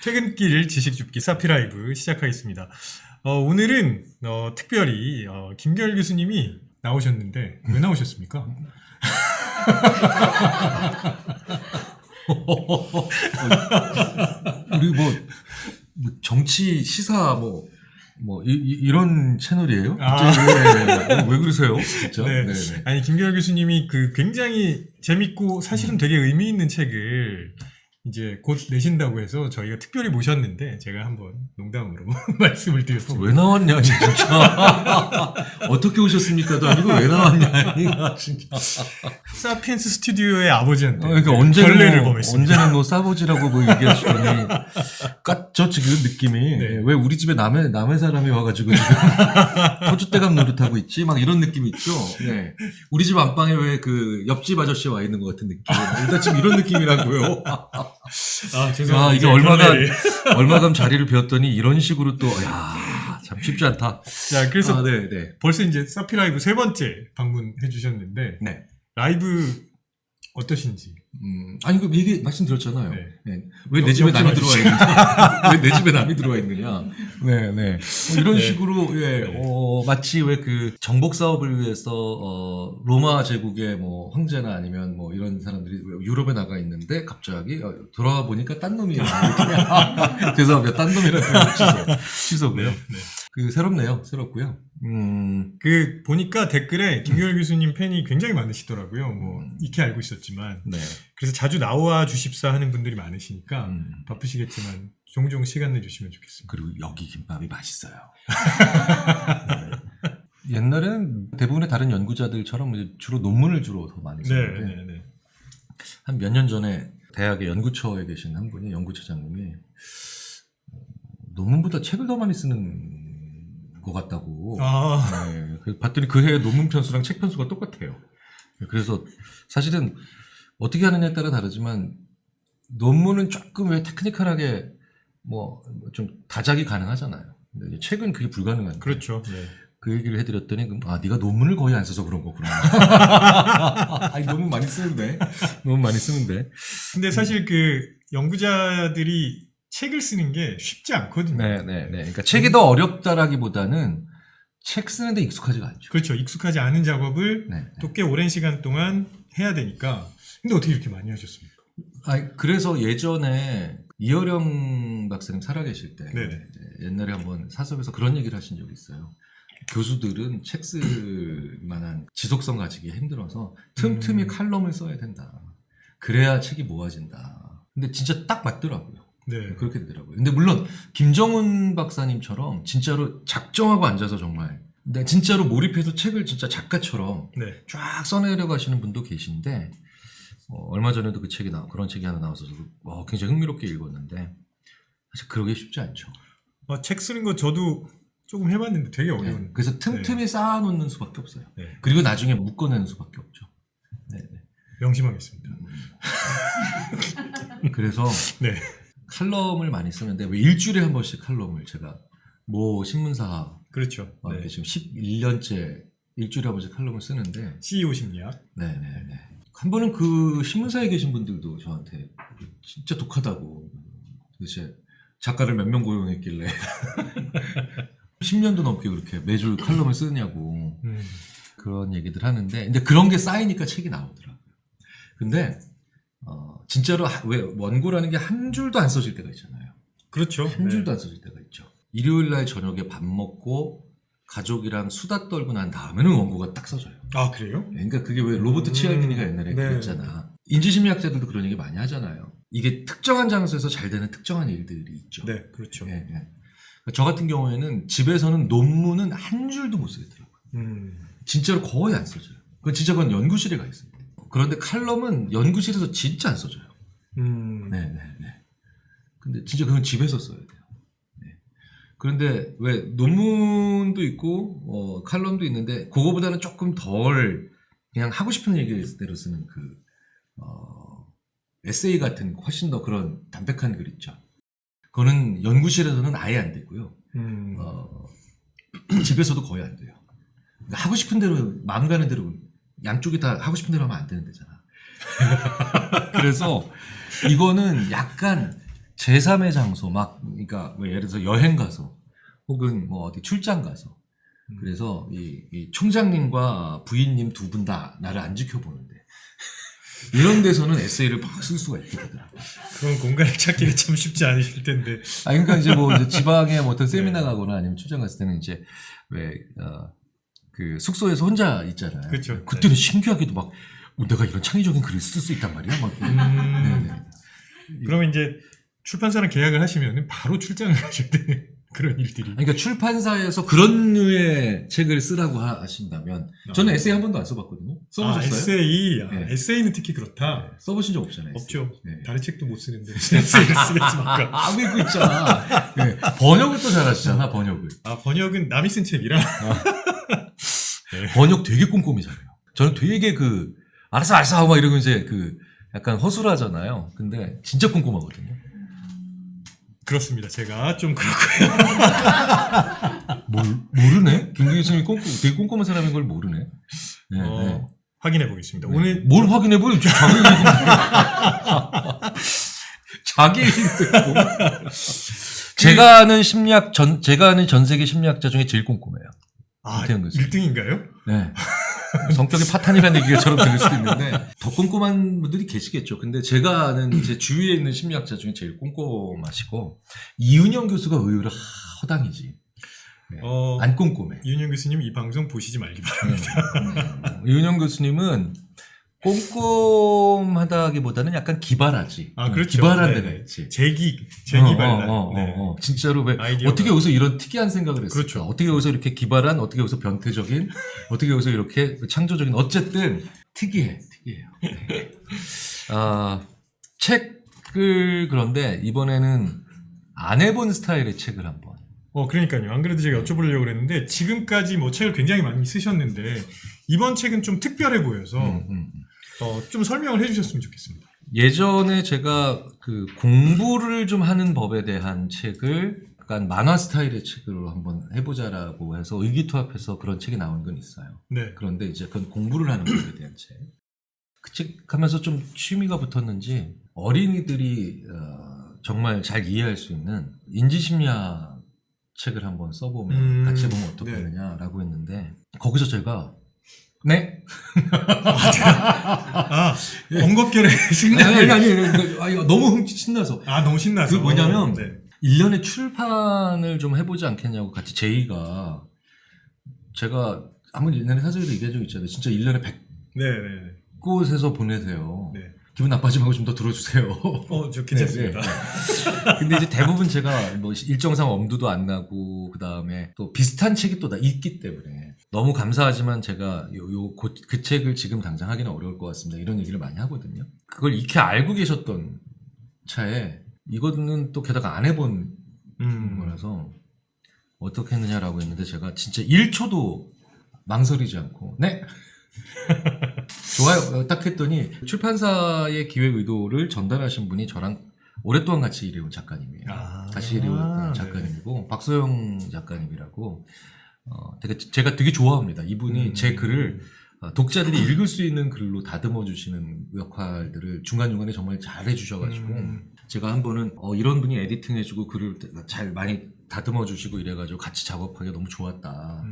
퇴근길 지식줍기 사피라이브 시작하겠습니다. 오늘은 특별히 김결 교수님이 나오셨는데 왜 나오셨습니까? 우리 뭐 정치 시사 이런 채널이에요? 왜 그러세요? 진짜? 네. 네네. 아니 김결 교수님이 굉장히 재밌고 사실은 되게 의미 있는 책을 이제 곧 내신다고 해서 저희가 특별히 모셨는데 제가 한번 농담으로 말씀을 드렸습니다. 왜 나왔냐 진짜. 어떻게 오셨습니까도 아니고 왜 나왔냐 진짜. 사피엔스 스튜디오의 아버지한테 그러니까 전례를 범했습니다. 언제는 싸보지라고 얘기하시더니 깠죠 지금 느낌이. 네. 왜 우리 집에 남의 사람이 와가지고 지금 터줏대감 노릇하고 있지 막 이런 느낌이 있죠. 네. 우리 집 안방에 왜 옆집 아저씨 와 있는 것 같은 느낌. 일단 지금 이런 느낌이라고요. 죄송합니다. 이게 얼마간 자리를 비웠더니 이런 식으로 또, 참 쉽지 않다. 자, 그래서 네. 벌써 이제 사피라이브 3번째 방문해 주셨는데, 네. 라이브 어떠신지? 그 얘기 말씀드렸잖아요. 네. 왜 내 집에 남이 들어와 있느냐? 왜 내 집에 남이 들어와 있느냐? 네. 이런 식으로, 마치 왜 정복 사업을 위해서, 로마 제국의 황제나 아니면 이런 사람들이 유럽에 나가 있는데 갑자기 돌아와 보니까 딴 놈이에요. 죄송합니다. 딴 놈이라는 취소고요. 네. 새롭고요. 보니까 댓글에 김규열 교수님 팬이 굉장히 많으시더라고요. 익히 알고 있었지만. 네. 그래서 자주 나와 주십사 하는 분들이 많으시니까 바쁘시겠지만 종종 시간 내주시면 좋겠습니다. 그리고 여기 김밥이 맛있어요. 네. 옛날에는 대부분의 다른 연구자들처럼 주로 논문을 더 많이 썼는데 네. 한 몇 년 전에 대학의 연구처에 계신 한 분이 연구처장님이 논문보다 책을 더 많이 쓰는 것 같다고. 네. 봤더니 그 해 논문 편수랑 책 편수가 똑같아요. 그래서 사실은 어떻게 하느냐에 따라 다르지만 논문은 조금 왜 테크니컬하게 좀 다작이 가능하잖아요. 근데 책은 그게 불가능한데. 그렇죠. 네. 그 얘기를 해드렸더니 네가 논문을 거의 안 써서 그런 거구나. 논문 많이 쓰는데. 근데 사실 연구자들이 책을 쓰는 게 쉽지 않거든요. 네. 그러니까 책이 더 어렵다라기보다는 책 쓰는데 익숙하지가 않죠. 그렇죠. 익숙하지 않은 작업을 네. 또 꽤 오랜 시간 동안 해야 되니까. 근데 어떻게 이렇게 많이 하셨습니까? 그래서 예전에 이어령 박사님 살아계실 때 옛날에 한번 사석에서 그런 얘기를 하신 적이 있어요. 교수들은 책 쓸 만한 지속성 가지기 힘들어서 틈틈이 칼럼을 써야 된다. 그래야 책이 모아진다. 근데 진짜 딱 맞더라고요. 네. 그렇게 되더라고요. 근데 물론 김정훈 박사님처럼 진짜로 작정하고 앉아서 정말 진짜로 몰입해서 책을 진짜 작가처럼 쫙 써내려 가시는 분도 계신데 얼마 전에도 그런 책이 하나 나와서 굉장히 흥미롭게 읽었는데 사실 그러기 쉽지 않죠. 책 쓰는 거 저도 조금 해봤는데 되게 어려운. 네. 그래서 틈틈이 쌓아놓는 수밖에 없어요. 네. 그리고 나중에 묶어내는 수밖에 없죠. 네. 명심하겠습니다. 그래서 칼럼을 많이 쓰는데 왜 일주일에 한 번씩 칼럼을 제가 신문사 그렇죠. 지금 11년째 일주일에 한 번씩 칼럼을 쓰는데 CEO 심리학. 네. 한 번은 신문사에 계신 분들도 저한테 진짜 독하다고 도대체 작가를 몇 명 고용했길래 10년도 넘게 그렇게 매주 칼럼을 쓰느냐고 그런 얘기들 하는데 근데 그런 게 쌓이니까 책이 나오더라고요. 근데 진짜로 왜 원고라는 게 한 줄도 안 써질 때가 있잖아요. 그렇죠. 한 줄도 안 써질 때가 있죠. 일요일 날 저녁에 밥 먹고 가족이랑 수다 떨고 난 다음에는 원고가 딱 써져요. 그래요? 그러니까 그게 왜 로버트 치알디니가 옛날에 그랬잖아. 인지심리학자들도 그런 얘기 많이 하잖아요. 이게 특정한 장소에서 잘 되는 특정한 일들이 있죠. 네, 그렇죠. 저 같은 경우에는 집에서는 논문은 한 줄도 못 쓰겠더라고요. 진짜로 거의 안 써져요. 그건 연구실에 가 있어요. 그런데 칼럼은 연구실에서 진짜 안 써져요. 네. 근데 진짜 그건 집에서 써야 돼요. 그런데 왜 논문도 있고 칼럼도 있는데 그거보다는 조금 덜 그냥 하고 싶은 얘기대로 쓰는 에세이 같은 훨씬 더 그런 담백한 글 있죠. 그거는 연구실에서는 아예 안 되고요. 음. 집에서도 거의 안 돼요. 그러니까 하고 싶은 대로 마음 가는 대로 양쪽이 다 하고 싶은 대로 하면 안 되는 데잖아. 그래서 이거는 약간 제3의 장소 막 그러니까 뭐 예를 들어서 여행 가서 혹은 뭐 어디 출장 가서 그래서 이 총장님과 부인님 두 분 다 나를 안 지켜보는데 이런 데서는 에세이를 막 쓸 수가 있게 되더라고요. 그런 공간을 찾기가 참 쉽지 않으실 텐데. 아, 그러니까 이제 뭐 이제 지방에 뭐 어떤 세미나 가거나 아니면 출장 갔을 때는 이제 그 숙소에서 혼자 있잖아요. 그렇죠. 그때는 신기하게도 막 내가 이런 창의적인 글을 쓸 수 있단 말이야. 막. 네네. 그러면 이제 출판사랑 계약을 하시면 바로 출장을 하셔야 되는 그런 일들이. 그러니까 출판사에서 그런 류의 책을 쓰라고 하신다면 저는 에세이 한 번도 안 써봤거든요. 써보셨어요? 에세이. 네. 에세이는 특히 그렇다. 네. 써보신 적 없잖아요. 없죠. 네. 다른 책도 못 쓰는데 에세이를 쓰겠습니까? 왜 그 있잖아. 네. 번역을 또 잘하시잖아. 번역을. 번역은 남이 쓴 책이라. 번역 되게 꼼꼼히 잘해요. 저는 되게 알았어 하고 막 이러고 이제 약간 허술하잖아요. 근데 진짜 꼼꼼하거든요. 그렇습니다. 제가 좀 그렇고요. 모르네? 김 교수님이 되게 꼼꼼한 사람인 걸 모르네. 네, 네. 확인해 보겠습니다. 네. 오늘 뭘 확인해 보요? 자기 얘기도 있고. 제가 아는 전 세계 심리학자 중에 제일 꼼꼼해요. 김태현 교수님. 1등인가요? 네. 성격이 파탄이라는 얘기가처럼 들릴 수도 있는데 더 꼼꼼한 분들이 계시겠죠. 근데 제가 아는 제 주위에 있는 심리학자 중에 제일 꼼꼼하시고 이은영 교수가 의외로 허당이지. 네. 안 꼼꼼해. 이은영 교수님 이 방송 보시지 말기 바랍니다. 이은영 교수님은 꼼꼼하다기보다는 약간 기발하지. 그렇죠. 기발한 데가 있지. 재기발랄. 진짜로 왜 아이디어가. 어떻게 여기서 이런 특이한 생각을 했을까? 그렇죠. 어떻게 여기서 이렇게 기발한, 어떻게 여기서 변태적인, 어떻게 여기서 이렇게 창조적인, 어쨌든 특이해요. 네. 책을 그런데 이번에는 안 해본 스타일의 책을 한번. 그러니까요. 안 그래도 제가 여쭤보려고 그랬는데 지금까지 뭐 책을 굉장히 많이 쓰셨는데 이번 책은 좀 특별해 보여서 좀 설명을 해주셨으면 좋겠습니다. 예전에 제가 공부를 좀 하는 법에 대한 책을 약간 만화 스타일의 책으로 한번 해보자라고 해서 의기투합해서 그런 책이 나온 건 있어요. 네. 그런데 이제 그건 공부를 하는 법에 대한 책. 그 책 하면서 좀 취미가 붙었는지 어린이들이 정말 잘 이해할 수 있는 인지심리학 책을 한번 써보면 같이 해보면 어떻겠느냐라고 했는데 거기서 제가 네? 번겁결에 아니 너무 신나서 너무 신나서 뭐냐면 1년에 출판을 좀 해보지 않겠냐고 같이 제의가 제가 아무리 옛날에 사석에도 얘기한 적 있잖아요. 진짜 1년에 100곳에서 보내세요. 네. 기분 나빠지지 말고 좀 더 들어주세요. 저 괜찮습니다. 네. 근데 이제 대부분 제가 뭐 일정상 엄두도 안 나고 그 다음에 또 비슷한 책이 또 있기 때문에 너무 감사하지만 제가 그 책을 지금 당장 하기는 어려울 것 같습니다. 이런 얘기를 많이 하거든요. 그걸 익히 알고 계셨던 차에 이거는 또 게다가 안 해본 거라서 어떻게 했느냐라고 했는데 제가 진짜 1초도 망설이지 않고 네! 좋아요. 딱 했더니 출판사의 기획 의도를 전달하신 분이 저랑 오랫동안 같이 일해온 작가님이에요. 같이 일해온 작가님이고 박소영 작가님이라고 제가 되게 좋아합니다. 이분이 제 글을 독자들이 읽을 수 있는 글로 다듬어 주시는 역할들을 중간중간에 정말 잘 해주셔가지고 제가 한 번은 이런 분이 에디팅해주고 글을 잘 많이 다듬어 주시고 이래가지고 같이 작업하기가 너무 좋았다.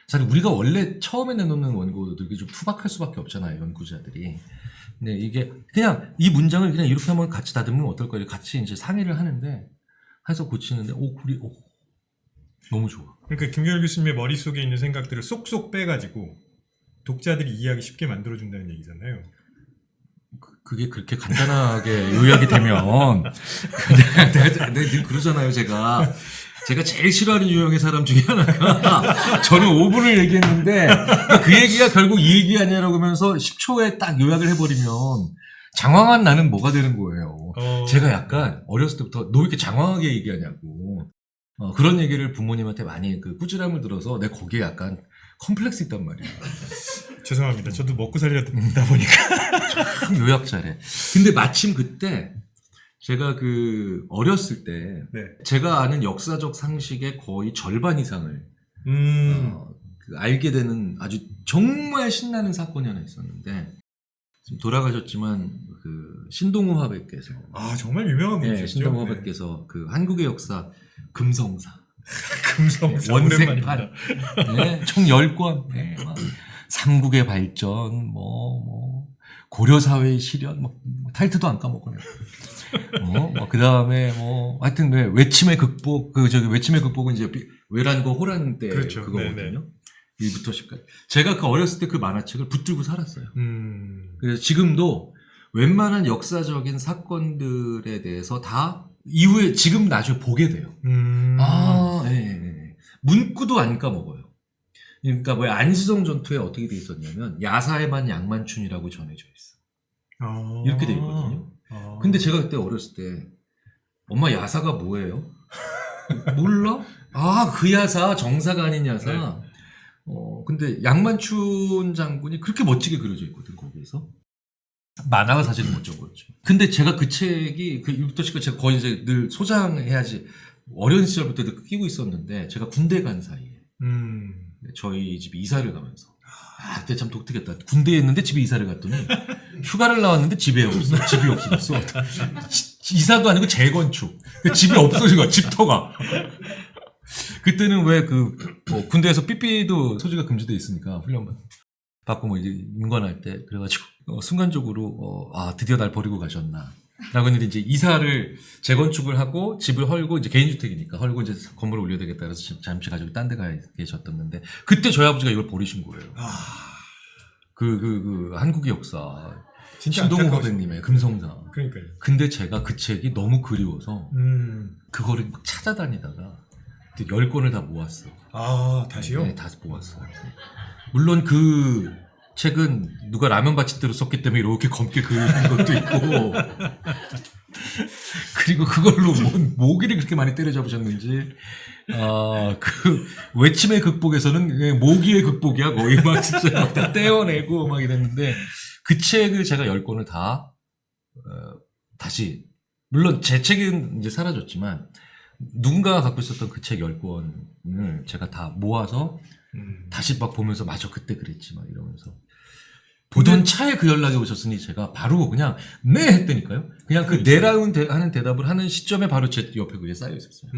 사실 우리가 원래 처음에 내놓는 원고들이 좀 투박할 수밖에 없잖아요, 연구자들이. 근데 이게 그냥 이 문장을 그냥 이렇게 한번 같이 다듬으면 어떨까요? 같이 이제 상의를 하는데 해서 고치는데 글이 너무 좋아. 그러니까 김경일 교수님의 머릿속에 있는 생각들을 쏙쏙 빼가지고 독자들이 이해하기 쉽게 만들어준다는 얘기잖아요. 그게 그렇게 간단하게 요약이 되면 내가 늘 그러잖아요, 제가 제일 싫어하는 유형의 사람 중에 하나가 저는 5분을 얘기했는데 그 얘기가 결국 이 얘기 아니냐라고 하면서 10초에 딱 요약을 해버리면 장황한 나는 뭐가 되는 거예요. 제가 약간 어렸을 때부터 너 왜 이렇게 장황하게 얘기하냐고 그런 얘기를 부모님한테 많이 꾸지람을 들어서 내가 거기에 약간 컴플렉스 있단 말이야. 죄송합니다. 저도 먹고 살려다 보니까 참 요약 잘해. 근데 마침 그때 제가 그 어렸을 때 네. 제가 아는 역사적 상식의 거의 절반 이상을 그 알게 되는 아주 정말 신나는 사건이 하나 있었는데 지금 돌아가셨지만 그 신동우 화백께서 아, 정말 유명한 분이셨죠. 신동우 화백께서 그 한국의 역사 금성사 금성사 원색판 네, 총 10권 네, 삼국의 발전 뭐 고려사회의 실현 뭐 타이틀도 안 까먹어요. 그 다음에 하여튼 외침의 극복 외침의 극복은 이제 외란과 호란 때 그렇죠. 그거거든요. 1부터 10까지. 제가 그 어렸을 때 그 만화책을 붙들고 살았어요. 그래서 지금도 웬만한 역사적인 사건들에 대해서 다 이후에 지금 나중에 보게 돼요. 예. 문구도 안 까먹어요. 그러니까 안시성 전투에 어떻게 돼 있었냐면 야사에만 양만춘이라고 전해져 있어. 이렇게 돼 있거든요. 근데 제가 그때 어렸을 때 엄마 야사가 뭐예요? 몰라? 그 야사 정사가 아닌 야사. 네. 근데 양만춘 장군이 그렇게 멋지게 그려져 있거든 거기에서. 만화가 사실은 멋져 보였죠. 근데 제가 그 책이 그 1부터 10까지 제가 거의 이제 늘 소장해야지 어린 시절부터 늘 끼고 있었는데 제가 군대 간 사이에 저희 집에 이사를 가면서 그때 참 독특했다. 군대에 있는데 집에 이사를 갔더니 휴가를 나왔는데 집이 없어졌어. 이사도 아니고 재건축. 집이 없어진 거야. 집터가. 그때는 왜 군대에서 삐삐도 소지가 금지돼 있으니까 훈련 받고 이제 인관할 때 그래가지고 순간적으로 드디어 날 버리고 가셨나. 라고 했는데 이제 이사를 재건축을 하고 집을 헐고 이제 개인주택이니까 헐고 이제 건물을 올려야 되겠다 그래서 잠시 가지고 딴 데 가 계셨었는데 그때 저희 아버지가 이걸 버리신 거예요. 그 한국의 역사. 진짜 신동우 화백님의 금성사. 그러니까요. 근데 제가 그 책이 너무 그리워서 그거를 막 찾아다니다가 10권을 다 모았어. 다시요? 네, 다 모았어요. 물론 그 책은 누가 라면 받침대로 썼기 때문에 이렇게 검게 그린 것도 있고 그리고 그걸로 모기를 그렇게 많이 때려잡으셨는지 그 외침의 극복에서는 모기의 극복이야 거의 막 진짜 막 다 떼어내고 막 이랬는데 그 책을 제가 10권을 다 다시 물론 제 책은 이제 사라졌지만 누군가가 갖고 있었던 그 책 10권을 제가 다 모아서 다시 막 보면서 맞아 그때 그랬지 막 이러면서 보던 차에 그 연락이 오셨으니 제가 바로 그냥 네 했다니까요. 그냥 그 네라운 하는 대답을 하는 시점에 바로 제 옆에 그게 쌓여 있었어요.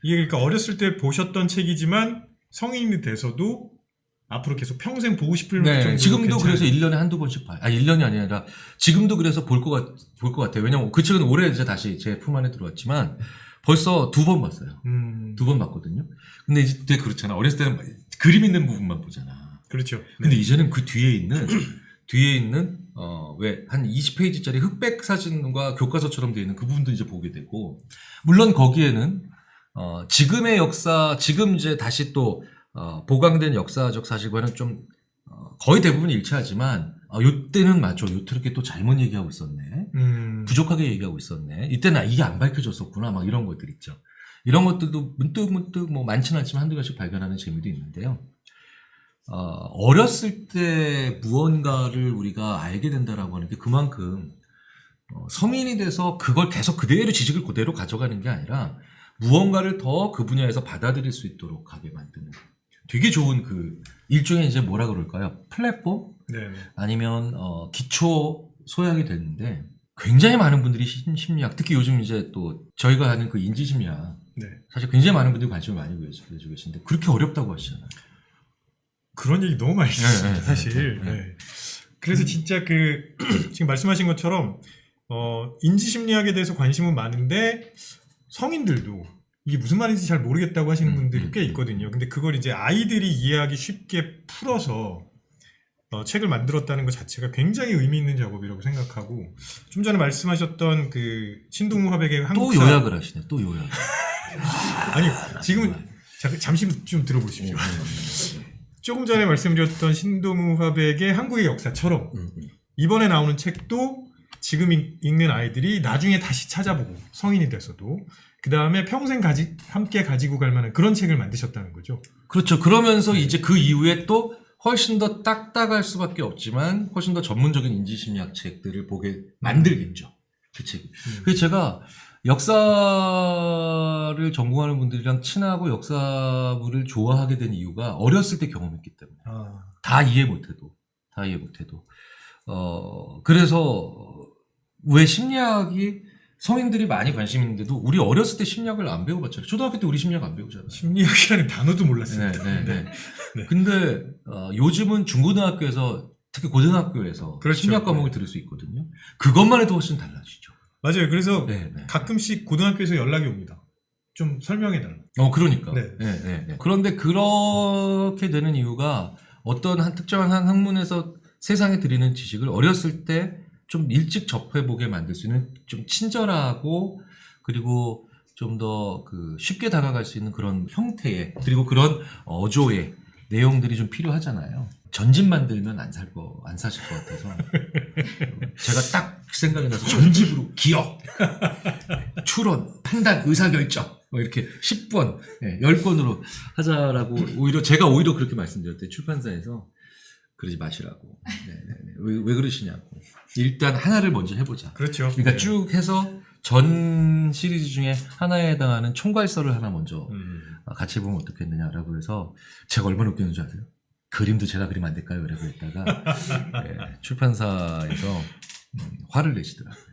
이게 그러니까 어렸을 때 보셨던 책이지만 성인이 돼서도 앞으로 계속 평생 보고 싶을 정도로 지금도 괜찮아요. 그래서 1년에 한두 번씩 봐요. 1년이 아니라 지금도 그래서 볼 것 같아요. 왜냐면 그 책은 올해 이제 다시 제 품 안에 들어왔지만 벌써 2번 봤어요. 2번 봤거든요. 근데 이제 되게 그렇잖아. 어렸을 때는 그림 있는 부분만 보잖아. 그렇죠. 근데 이제는 그 뒤에 있는 왜 한 20페이지짜리 흑백 사진과 교과서처럼 되어 있는 그 부분도 이제 보게 되고 물론 거기에는 지금의 역사 지금 이제 다시 또 보강된 역사적 사실과는 좀 거의 대부분 일치하지만 요때는 맞죠. 요렇게 또 잘못 얘기하고 있었네. 부족하게 얘기하고 있었네. 이때는 이게 안 밝혀졌었구나. 막 이런 것들 있죠. 이런 것들도 문득 뭐 많지는 않지만 한두 가지 발견하는 재미도 있는데요. 어렸을 때 무언가를 우리가 알게 된다라고 하는 게 그만큼 성인이 돼서 그걸 계속 그대로 지식을 그대로 가져가는 게 아니라 무언가를 더 그 분야에서 받아들일 수 있도록 하게 만드는 되게 좋은 그 일종의 이제 뭐라 그럴까요? 플랫폼? 네네. 아니면 기초 소양이 되는데 굉장히 많은 분들이 심리학 특히 요즘 이제 또 저희가 하는 그 인지심리학 사실 굉장히 많은 분들이 관심을 많이 보여주고 계신데 그렇게 어렵다고 하시잖아요. 그런 얘기 너무 많이 있어요, 사실. 네. 그래서 진짜 지금 말씀하신 것처럼, 인지심리학에 대해서 관심은 많은데, 성인들도 이게 무슨 말인지 잘 모르겠다고 하시는 분들이 꽤 있거든요. 근데 그걸 이제 아이들이 이해하기 쉽게 풀어서, 책을 만들었다는 것 자체가 굉장히 의미 있는 작업이라고 생각하고, 좀 전에 말씀하셨던 신동우 화백의 한국사. 또 요약을 하시네, 또 요약. 아니, 지금은, 잠시 좀 들어보십시오. 조금 전에 말씀드렸던 신동우 화백의 한국의 역사처럼 이번에 나오는 책도 지금 읽는 아이들이 나중에 다시 찾아보고 성인이 돼서도 그 다음에 평생 함께 가지고 갈 만한 그런 책을 만드셨다는 거죠. 그렇죠. 그러면서 이제 그 이후에 또 훨씬 더 딱딱할 수밖에 없지만 훨씬 더 전문적인 인지심리학 책들을 보게 만들겠죠. 그 책이. 그래서 제가 역사를 전공하는 분들이랑 친하고 역사부를 좋아하게 된 이유가 어렸을 때 경험했기 때문에. 다 이해 못해도. 그래서 왜 심리학이 성인들이 많이 관심 있는데도 우리 어렸을 때 심리학을 안 배워봤잖아요. 초등학교 때 우리 심리학 안 배우잖아요. 심리학이라는 단어도 몰랐습니다. 네. 근데 요즘은 중고등학교에서 특히 고등학교에서 그렇죠. 심리학 과목을 들을 수 있거든요. 그것만 해도 훨씬 달라지죠. 맞아요. 그래서 네. 가끔씩 고등학교에서 연락이 옵니다. 좀 설명해달라. 그러니까. 네. 그런데 그렇게 되는 이유가 어떤 한 특정한 한 학문에서 세상에 드리는 지식을 어렸을 때 좀 일찍 접해보게 만들 수 있는 좀 친절하고 그리고 좀 더 쉽게 다가갈 수 있는 그런 형태의 그리고 그런 어조의 내용들이 좀 필요하잖아요. 전집 만들면 안 사실 것 같아서 제가 딱 생각이 나서 전집으로 기억, 추론, 판단, 의사결정 이렇게 10권, 10권으로 하자라고 제가 오히려 그렇게 말씀드렸대요. 출판사에서 그러지 마시라고. 왜 그러시냐고. 일단 하나를 먼저 해보자. 그렇죠. 그러니까 쭉 해서 전 시리즈 중에 하나에 해당하는 총괄서를 하나 먼저 같이 해보면 어떻겠느냐라고 해서 제가 얼마나 웃겼는지 아세요? 그림도 제가 그리면 안 될까요? 라고 했다가 출판사에서 화를 내시더라고요.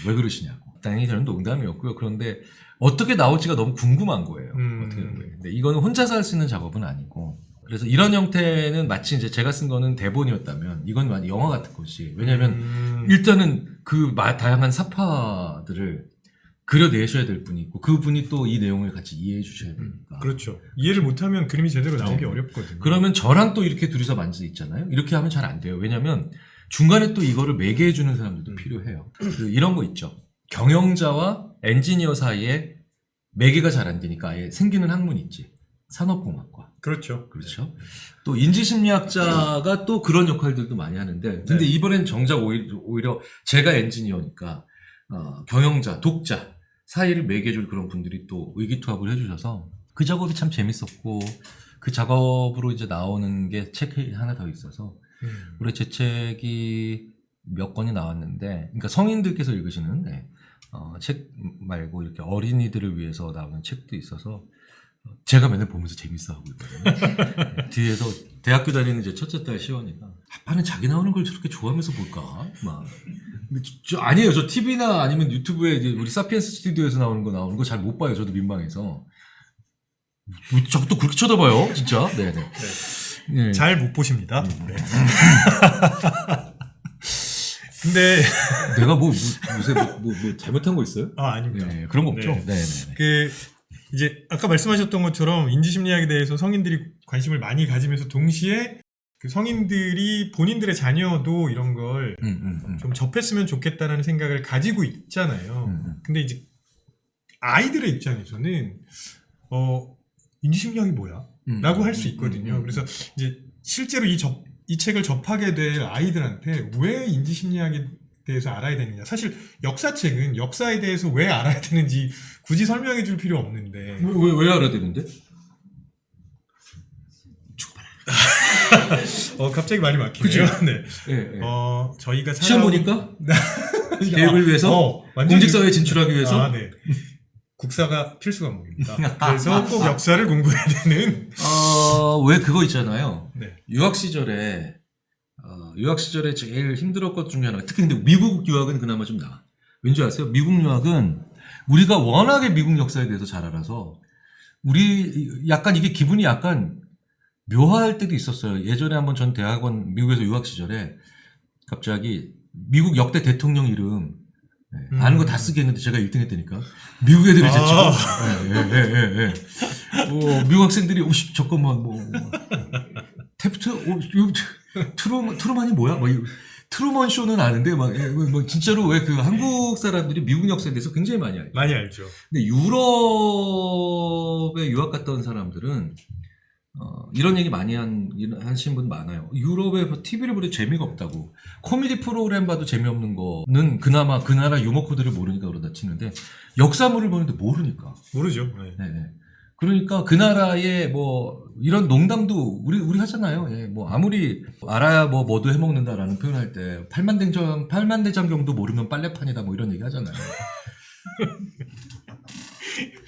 왜 그러시냐고. 당연히 저는 농담이었고요. 그런데 어떻게 나올지가 너무 궁금한 거예요. 어떻게 되는 거예요. 근데 이거는 혼자서 할 수 있는 작업은 아니고 그래서 이런 형태는 마치 이제 제가 쓴 거는 대본이었다면 이건 많이 영화 같은 것이 왜냐하면 일단은 다양한 사파들을 그려내셔야 될 분이 있고 그분이 또 이 내용을 같이 이해해 주셔야 되니까. 그렇죠. 이해를 못하면 그림이 제대로 나오기 어렵거든요. 그러면 저랑 또 이렇게 둘이서 만질 수 있잖아요. 이렇게 하면 잘 안 돼요. 왜냐하면 중간에 또 이거를 매개해 주는 사람들도 필요해요. 이런 거 있죠. 경영자와 엔지니어 사이에 매개가 잘 안 되니까 아예 생기는 학문 있지. 산업공학과. 그렇죠. 또 인지심리학자가 또 그런 역할들도 많이 하는데 근데 이번엔 정작 오히려 제가 엔지니어니까 경영자, 독자 사이를 매개해줄 그런 분들이 또 의기투합을 해주셔서 그 작업이 참 재밌었고 그 작업으로 이제 나오는 게 책이 하나 더 있어서 올해 제 책이 몇 권이 나왔는데 그러니까 성인들께서 읽으시는 책 말고 이렇게 어린이들을 위해서 나오는 책도 있어서 제가 맨날 보면서 재밌어하고 있거든요. 뒤에서 대학교 다니는 이제 첫째 딸 시원이가 아빠는 자기 나오는 걸 저렇게 좋아하면서 볼까? 막. 근데 아니에요. 저 TV나 아니면 유튜브에 이제 우리 사피엔스 스튜디오에서 나오는 거 잘 못 봐요. 저도 민망해서. 왜 자꾸 또 그렇게 쳐다봐요? 진짜? 네네. 네. 잘 못 보십니다. 네. 근데 내가 요새 뭐 잘못한 거 있어요? 아닙니다. 네, 그런 거 없죠? 네. 이제 아까 말씀하셨던 것처럼 인지심리학에 대해서 성인들이 관심을 많이 가지면서 동시에 그 성인들이 본인들의 자녀도 이런 걸 좀 접했으면 좋겠다는 생각을 가지고 있잖아요. 근데 이제 아이들의 입장에서는 인지심리학이 뭐야? 라고 할 수 있거든요. 그래서 이제 실제로 이 책을 접하게 될 아이들한테 왜 인지심리학에 대해서 알아야 되느냐. 사실 역사책은 역사에 대해서 왜 알아야 되는지 굳이 설명해 줄 필요 없는데. 왜 알아야 되는데? 죽어봐라. 갑자기 말이 막히네요. 네. 저희가 시험 보니까? 교육을 위해서? 공직사회에 진출하기 위해서? 네. 국사가 필수 과목입니다. 그래서 꼭 역사를 공부해야 되는. 왜 그거 있잖아요. 네. 유학 시절에 제일 힘들었던 것 중에 하나가 특히 근데 미국 유학은 그나마 좀 나아. 왠지 아세요? 미국 유학은 우리가 워낙에 미국 역사에 대해서 잘 알아서 우리 약간 이게 기분이 약간 묘할 때도 있었어요. 예전에 한번 전 대학원 미국에서 유학 시절에 갑자기 미국 역대 대통령 이름 아는 거 다 쓰게 했는데 제가 1등 했다니까. 미국 애들이 제치고. 미국 학생들이 잠깐만 태프트 트루먼이 뭐야? 트루먼 쇼는 아는데 막 진짜로 왜 그 한국 사람들이 미국 역사에 대해서 굉장히 많이 알죠. 많이 알죠. 근데 유럽에 유학 갔다 온 사람들은 이런 얘기 많이 하신 분 많아요. 유럽에 TV를 보는데 재미가 없다고. 코미디 프로그램 봐도 재미없는 거는 그나마 그 나라 유머 코드를 모르니까 그러다 치는데 역사물을 보는데 모르니까. 모르죠. 네. 그러니까 그 나라의 뭐 이런 농담도 우리 하잖아요. 예, 뭐 아무리 알아야 뭐도 해먹는다라는 표현할 때 팔만대장경도 모르면 빨래판이다 뭐 이런 얘기 하잖아요.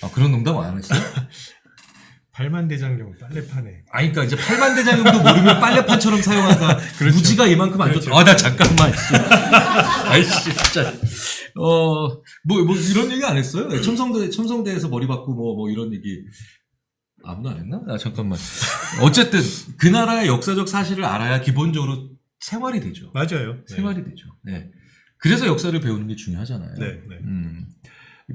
아 그런 농담 안 했어요? 팔만대장경 빨래판에. 아니 그러니까 이제 팔만대장경도 모르면 빨래판처럼 사용한다. 그렇죠. 무지가 이만큼 안 좋다. 그렇죠. 아 나 잠깐만. 아이씨 진짜. 뭐 이런 얘기 안 했어요? 첨성대에서 머리 받고 뭐 이런 얘기 아무도 안 했나? 아 잠깐만. 어쨌든 그 나라의 역사적 사실을 알아야 기본적으로 생활이 되죠. 맞아요. 네. 생활이 되죠. 네. 그래서 역사를 배우는 게 중요하잖아요. 네, 네.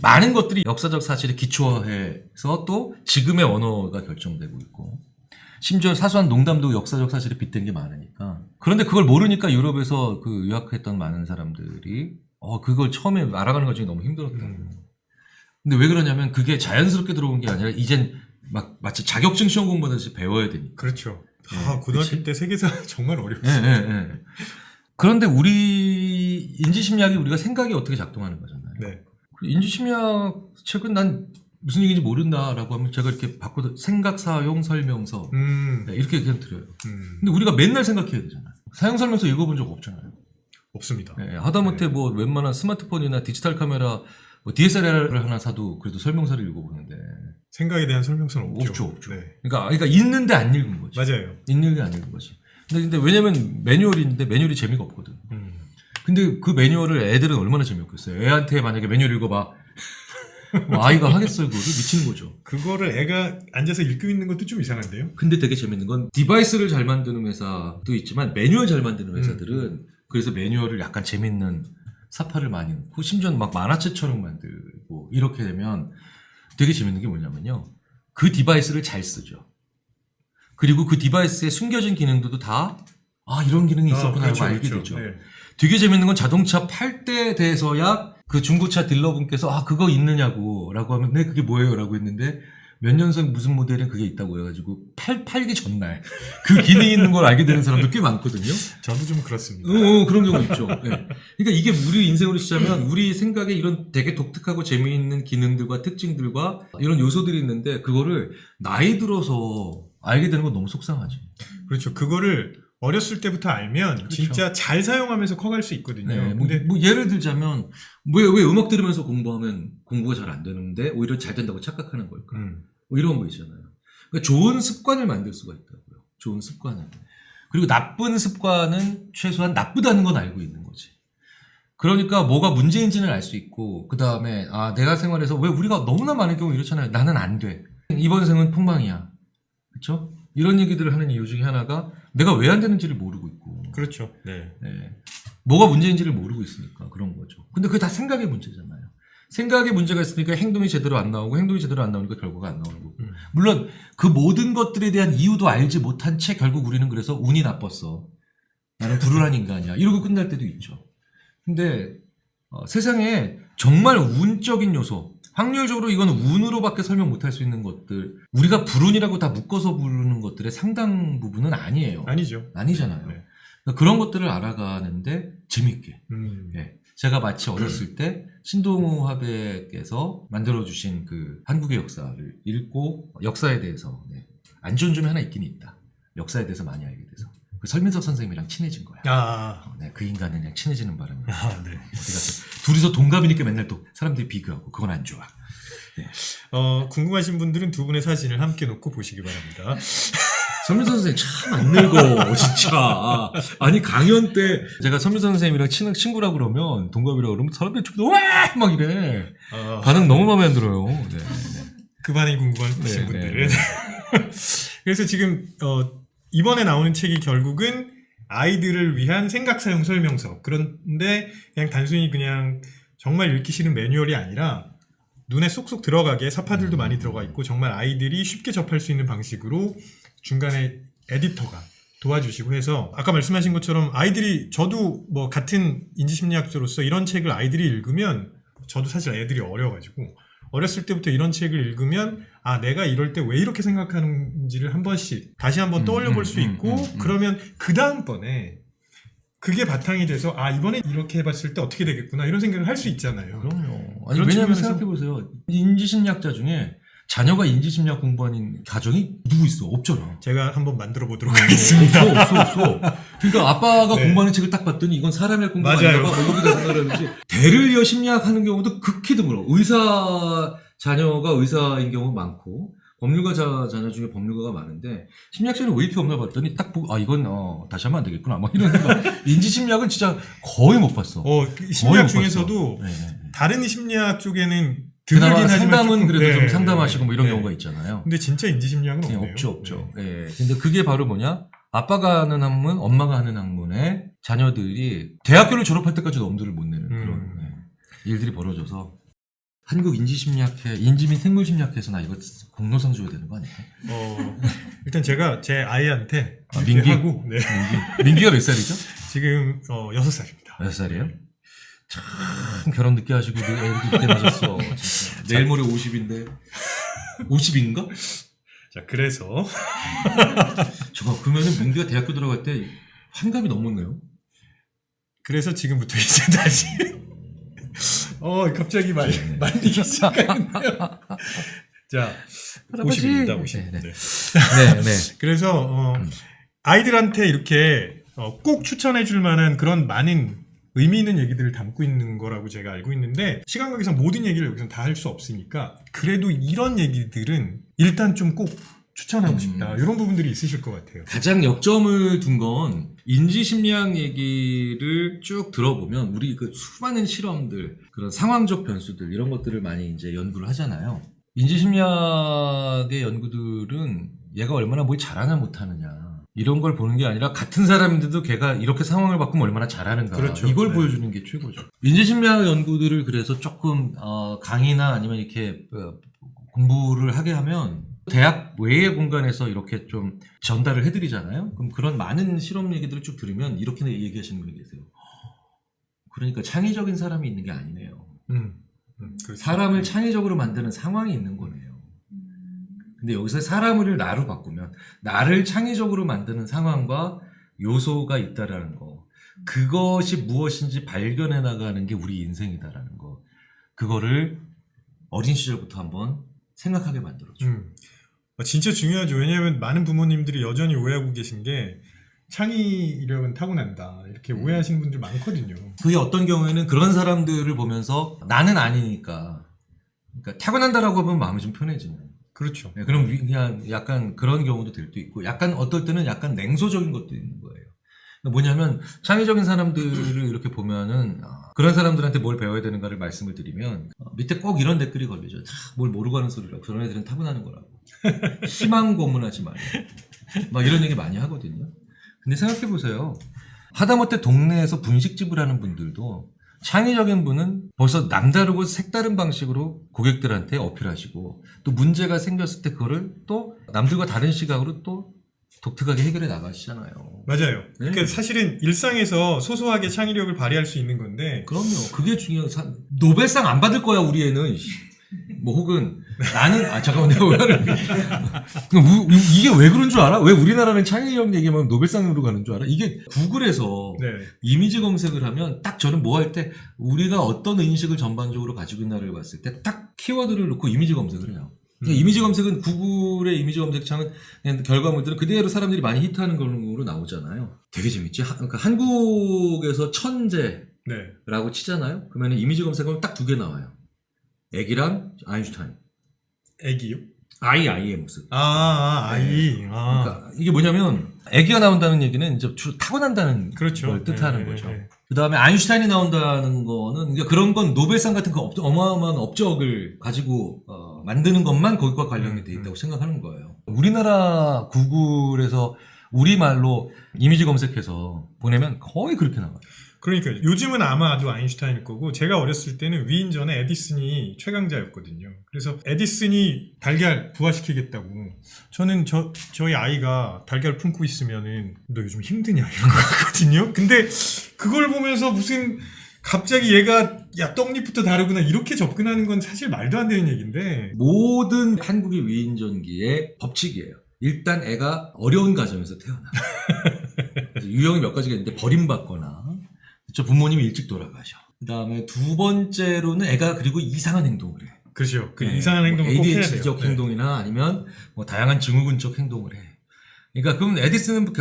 많은 것들이 역사적 사실에 기초해서 또 지금의 언어가 결정되고 있고 심지어 사소한 농담도 역사적 사실에 빗댄 게 많으니까. 그런데 그걸 모르니까 유럽에서 그 유학했던 많은 사람들이 그걸 처음에 알아가는 과정이 너무 힘들었다고. 근데 왜 그러냐면 그게 자연스럽게 들어온 게 아니라 이젠 마치 자격증 시험 공부하듯이 배워야 되니까. 그렇죠. 네, 고등학교 그치? 때 세계사 정말 어려웠어요. 네. 그런데 우리 인지심리학이 우리가 생각이 어떻게 작동하는 거잖아요. 네. 인지심리학 책은 난 무슨 얘기인지 모른다라고 하면 제가 이렇게 바꿔서 생각, 사용, 설명서 네, 이렇게 그냥 드려요. 근데 우리가 맨날 생각해야 되잖아요. 사용 설명서 읽어본 적 없잖아요. 없습니다. 네, 하다못해 뭐 웬만한 스마트폰이나 디지털 카메라 뭐 DSLR을 하나 사도 그래도 설명서를 읽어보는데 생각에 대한 설명서는 없죠. 없죠. 네. 그러니까 있는데 안 읽은 거지. 맞아요. 있는데 안 읽은 거지. 근데 왜냐면 매뉴얼인데 매뉴얼이 재미가 없거든. 근데 그 매뉴얼을 애들은 얼마나 재미없겠어요. 애한테 만약에 매뉴얼 읽어봐. 뭐 아이가 하겠어요, 그거를? 미치는 거죠. 그거를 애가 앉아서 읽고 있는 것도 좀 이상한데요? 근데 되게 재밌는 건 디바이스를 잘 만드는 회사도 있지만 매뉴얼 잘 만드는 회사들은 그래서 매뉴얼을 약간 재밌는 사파를 많이 넣고 심지어는 막 만화책처럼 만들고 이렇게 되면 되게 재밌는 게 뭐냐면요. 그 디바이스를 잘 쓰죠. 그리고 그 디바이스에 숨겨진 기능들도 다 이런 기능이 있었구나 하고 알게 되죠. 네. 되게 재밌는 건 자동차 팔 때 돼서야 그 중고차 딜러분께서 그거 있느냐고 라고 하면 네 그게 뭐예요 라고 했는데 몇 년생 무슨 모델은 그게 있다고 해가지고 팔기 전날 그 기능이 있는 걸 알게 되는 사람도 꽤 많거든요. 저도 좀 그렇습니다. 그런 경우 있죠. 네. 그러니까 이게 우리 인생으로 치자면 우리 생각에 이런 되게 독특하고 재미있는 기능들과 특징들과 이런 요소들이 있는데 그거를 나이 들어서 알게 되는 건 너무 속상하지. 그렇죠. 그거를 어렸을 때부터 알면 그렇죠. 진짜 잘 사용하면서 커갈 수 있거든요. 네, 근데 뭐 예를 들자면 왜 음악 들으면서 공부하면 공부가 잘 안 되는데 오히려 잘 된다고 착각하는 걸까? 뭐 이런 거 있잖아요. 그러니까 좋은 습관을 만들 수가 있다고요. 좋은 습관을. 그리고 나쁜 습관은 최소한 나쁘다는 건 알고 있는 거지. 그러니까 뭐가 문제인지는 알 수 있고 그 다음에 내가 생활에서 왜 우리가 너무나 많은 경우 이렇잖아요. 나는 안 돼. 이번 생은 폭망이야. 그렇죠? 이런 얘기들을 하는 이유 중에 하나가 내가 왜 안 되는지를 모르고 있고. 그렇죠. 네. 뭐가 문제인지를 모르고 있으니까 그런 거죠. 근데 그게 다 생각의 문제잖아요. 생각에 문제가 있으니까 행동이 제대로 안 나오고 행동이 제대로 안 나오니까 결과가 안 나오는 거고. 물론 그 모든 것들에 대한 이유도 알지 못한 채 결국 우리는 그래서 운이 나빴어. 나는 불운한 인간이야. 이러고 끝날 때도 있죠. 근데 세상에 정말 운적인 요소, 확률적으로 이건 운으로밖에 설명 못할 수 있는 것들, 우리가 불운이라고 다 묶어서 부르는 것들의 상당 부분은 아니에요. 아니죠. 아니잖아요. 네. 그러니까 그런 것들을 알아가는데 재밌게. 네. 제가 마치 어렸을 때 신동우 화백께서 만들어주신 그 한국의 역사를 읽고 역사에 대해서 안 좋은 점이 하나 있긴 있다. 역사에 대해서 많이 알게 돼서. 그 설민석 선생님이랑 친해진 거야. 그 인간은 그냥 친해지는 바람에 네. 어디 가서 둘이서 동갑이니까 맨날 또 사람들이 비교하고 그건 안 좋아. 네. 궁금하신 분들은 두 분의 사진을 함께 놓고 보시기 바랍니다. 설민석 선생님 참 안 늙어 진짜. 아니 강연 때 제가 설민석 선생님이랑 친구라고 그러면 동갑이라고 그러면 사람들이 와! 막 이래. 반응 너무 마음에 안 들어요. 네. 그 반응이 궁금하신 분들은. 그래서 지금 이번에 나오는 책이 결국은 아이들을 위한 생각 사용 설명서. 그런데 그냥 단순히 그냥 정말 읽기 싫은 매뉴얼이 아니라 눈에 쏙쏙 들어가게 사파들도 많이 들어가 있고 정말 아이들이 쉽게 접할 수 있는 방식으로 중간에 에디터가 도와주시고 해서 아까 말씀하신 것처럼 아이들이 저도 뭐 같은 인지심리학자로서 이런 책을 아이들이 읽으면 저도 사실 애들이 어려가지고 어렸을 때부터 이런 책을 읽으면 내가 이럴 때 왜 이렇게 생각하는지를 한 번씩 다시 한번 떠올려 볼 수 있고 그러면 그 다음번에 그게 바탕이 돼서 이번에 이렇게 해봤을 때 어떻게 되겠구나 이런 생각을 할 수 있잖아요. 그럼요. 아니, 왜냐면 생각해보세요. 인지심리학자 중에 자녀가 인지심리학 공부하는 가정이 누구 있어? 없잖아. 제가 한번 만들어 보도록 하겠습니다. 없어. 그러니까 아빠가 네. 공부하는 책을 딱 봤더니 이건 사람의 공부가 맞아요. 아닌가 봐. 뭐 여기다 생각하는지. 대를 이어 심리학 하는 경우도 극히 드물어. 자녀가 의사인 경우 많고, 법률가 자녀 중에 법률가가 많은데, 심리학자는 왜 이렇게 없나 봤더니 딱 보고, 이건, 다시 하면 안 되겠구나. 뭐 이런 생각. 인지심리학은 진짜 거의 못 봤어. 그 심리학 못 중에서도 봤어. 네. 다른 심리학 쪽에는 그나마 드물긴 하지만 상담은 조금, 그래도 네, 좀 상담하시고 네, 뭐 이런 네. 경우가 있잖아요. 근데 진짜 인지심리학은 네, 없네요. 없죠. 예. 근데 그게 바로 뭐냐? 아빠가 하는 학문, 엄마가 하는 학문에 자녀들이 대학교를 졸업할 때까지도 엄두를 못 내는 그런 일들이 벌어져서 한국 인지심리학회, 인지 및 생물심리학회에서 나 이거 공로상 줘야 되는 거 아닐까? 일단 제가 제 아이한테 민기? 하고 네. 민기가 몇 살이죠? 지금 6살입니다. 몇 살이에요? 참 결혼 늦게 하시고 애 이렇게 늦게 낳으셨어. 진짜. 내일 모레 50인데 50인가? 자, 그래서 저거 그러면은 민기가 대학교 들어갈 때 환갑이 넘었네요. 그래서 지금부터 이제 다시 갑자기 말리기 시작했네요. 자, 50입니다. 50. 네. 네. 네. 그래서 아이들한테 이렇게 꼭 추천해 줄 만한 그런 많은 의미 있는 얘기들을 담고 있는 거라고 제가 알고 있는데 시간 관계상 모든 얘기를 여기서 다 할 수 없으니까 그래도 이런 얘기들은 일단 좀 꼭 추천하고 싶다. 이런 부분들이 있으실 것 같아요. 가장 역점을 둔 건 인지심리학 얘기를 쭉 들어보면 우리 그 수많은 실험들, 그런 상황적 변수들 이런 것들을 많이 이제 연구를 하잖아요. 인지심리학의 연구들은 얘가 얼마나 뭘 잘하냐 못하느냐 이런 걸 보는 게 아니라 같은 사람인데도 걔가 이렇게 상황을 바꾸면 얼마나 잘하는가 그렇죠. 이걸 네. 보여주는 게 최고죠. 인지심리학 연구들을 그래서 조금 강의나 아니면 이렇게 공부를 하게 하면 대학 외의 공간에서 이렇게 좀 전달을 해드리잖아요. 그럼 그런 많은 실험 얘기들을 쭉 들으면 이렇게 얘기하시는 분이 계세요. 그러니까 창의적인 사람이 있는 게 아니네요. 그렇죠. 사람을 창의적으로 만드는 상황이 있는 거네요. 근데 여기서 사람을 나로 바꾸면 나를 창의적으로 만드는 상황과 요소가 있다라는 거, 그것이 무엇인지 발견해 나가는 게 우리 인생이다라는 거, 그거를 어린 시절부터 한번 생각하게 만들어줘. 진짜 중요하죠. 왜냐하면 많은 부모님들이 여전히 오해하고 계신 게 창의력은 타고난다 이렇게 오해하시는 분들 많거든요. 그게 어떤 경우에는 그런 사람들을 보면서 나는 아니니까, 그러니까 타고난다라고 하면 마음이 좀 편해지는. 그렇죠. 네, 그럼 그냥 약간 그런 경우도 될 수 있고, 약간 어떨 때는 약간 냉소적인 것도 있는 거예요. 뭐냐면 창의적인 사람들을 이렇게 보면은 그런 사람들한테 뭘 배워야 되는가를 말씀을 드리면 밑에 꼭 이런 댓글이 걸리죠. 뭘 모르고 하는 소리라고. 그런 애들은 타고나는 거라고. 희망 고문하지 말고. 막 이런 얘기 많이 하거든요. 근데 생각해 보세요. 하다못해 동네에서 분식집을 하는 분들도 창의적인 분은 벌써 남다르고 색다른 방식으로 고객들한테 어필하시고 또 문제가 생겼을 때 그거를 또 남들과 다른 시각으로 또 독특하게 해결해 나가시잖아요. 맞아요. 네. 그러니까 사실은 일상에서 소소하게 창의력을 발휘할 수 있는 건데. 그럼요. 그게 중요한. 노벨상 안 받을 거야 우리 애는. 뭐 혹은 나는 잠깐만 내가 왜 하는 이게 왜 그런 줄 알아? 왜 우리나라는 창의력 얘기하면 노벨상으로 가는 줄 알아? 이게 구글에서 네. 이미지 검색을 하면 딱 저는 뭐 할 때 우리가 어떤 인식을 전반적으로 가지고 있나를 봤을 때 딱 키워드를 넣고 이미지 검색을 해요. 이미지 검색은 구글의 이미지 검색창은 그냥 결과물들은 그대로 사람들이 많이 히트하는 걸로 나오잖아요. 되게 재밌지. 그러니까 한국에서 천재라고 치잖아요. 그러면 이미지 검색하면 딱 2개 나와요. 애기랑 아인슈타인. 애기요? 아이의 모습. 아이. 그러니까 이게 뭐냐면 애기가 나온다는 얘기는 이제 주로 타고난다는 그렇죠. 걸 뜻하는 네, 거죠. 네. 그 다음에 아인슈타인이 나온다는 거는 그러니까 그런 건 노벨상 같은 거 어마어마한 업적을 가지고 만드는 것만 거기과 관련이 돼 있다고 생각하는 거예요. 우리나라 구글에서 우리말로 이미지 검색해서 보내면 거의 그렇게 나와요. 그러니까 요즘은 아마도 아인슈타인일 거고 제가 어렸을 때는 위인전에 에디슨이 최강자였거든요. 그래서 에디슨이 달걀 부화시키겠다고 저는 저희 아이가 달걀 품고 있으면은 너 요즘 힘드냐 이런 거 같거든요. 근데 그걸 보면서 무슨 갑자기 얘가 야 떡잎부터 다르구나 이렇게 접근하는 건 사실 말도 안 되는 얘기인데 모든 한국의 위인전기의 법칙이에요. 일단 애가 어려운 가정에서 태어나. 그래서 유형이 몇 가지가 있는데 버림받거나 저 부모님이 일찍 돌아가셔. 그 다음에 2번째로는 애가 그리고 이상한 행동을 해. 그렇죠. 그 이상한 행동을 꼭 해야 돼요. ADHD적 행동이나 아니면 뭐 다양한 증후군적 행동을 해. 그러니까 그럼 에디슨은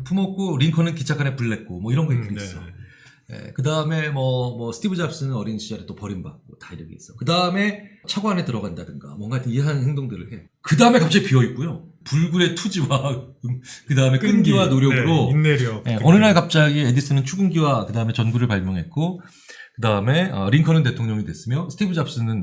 품었고 링컨은 기차칸에 불냈고 뭐 이런 거 있어. 그 다음에 뭐 스티브 잡스는 어린 시절에 또 버림받고 다 이런 게 있어. 그 다음에 차고 안에 들어간다든가 뭔가 이상한 행동들을 해. 그 다음에 갑자기 비어 있고요. 불굴의 투지와 그 다음에 끈기와 노력으로 인내력. 어느 날 갑자기 에디슨은 추궁기와 그 다음에 전구를 발명했고 그 다음에 링컨은 대통령이 됐으며 스티브 잡스는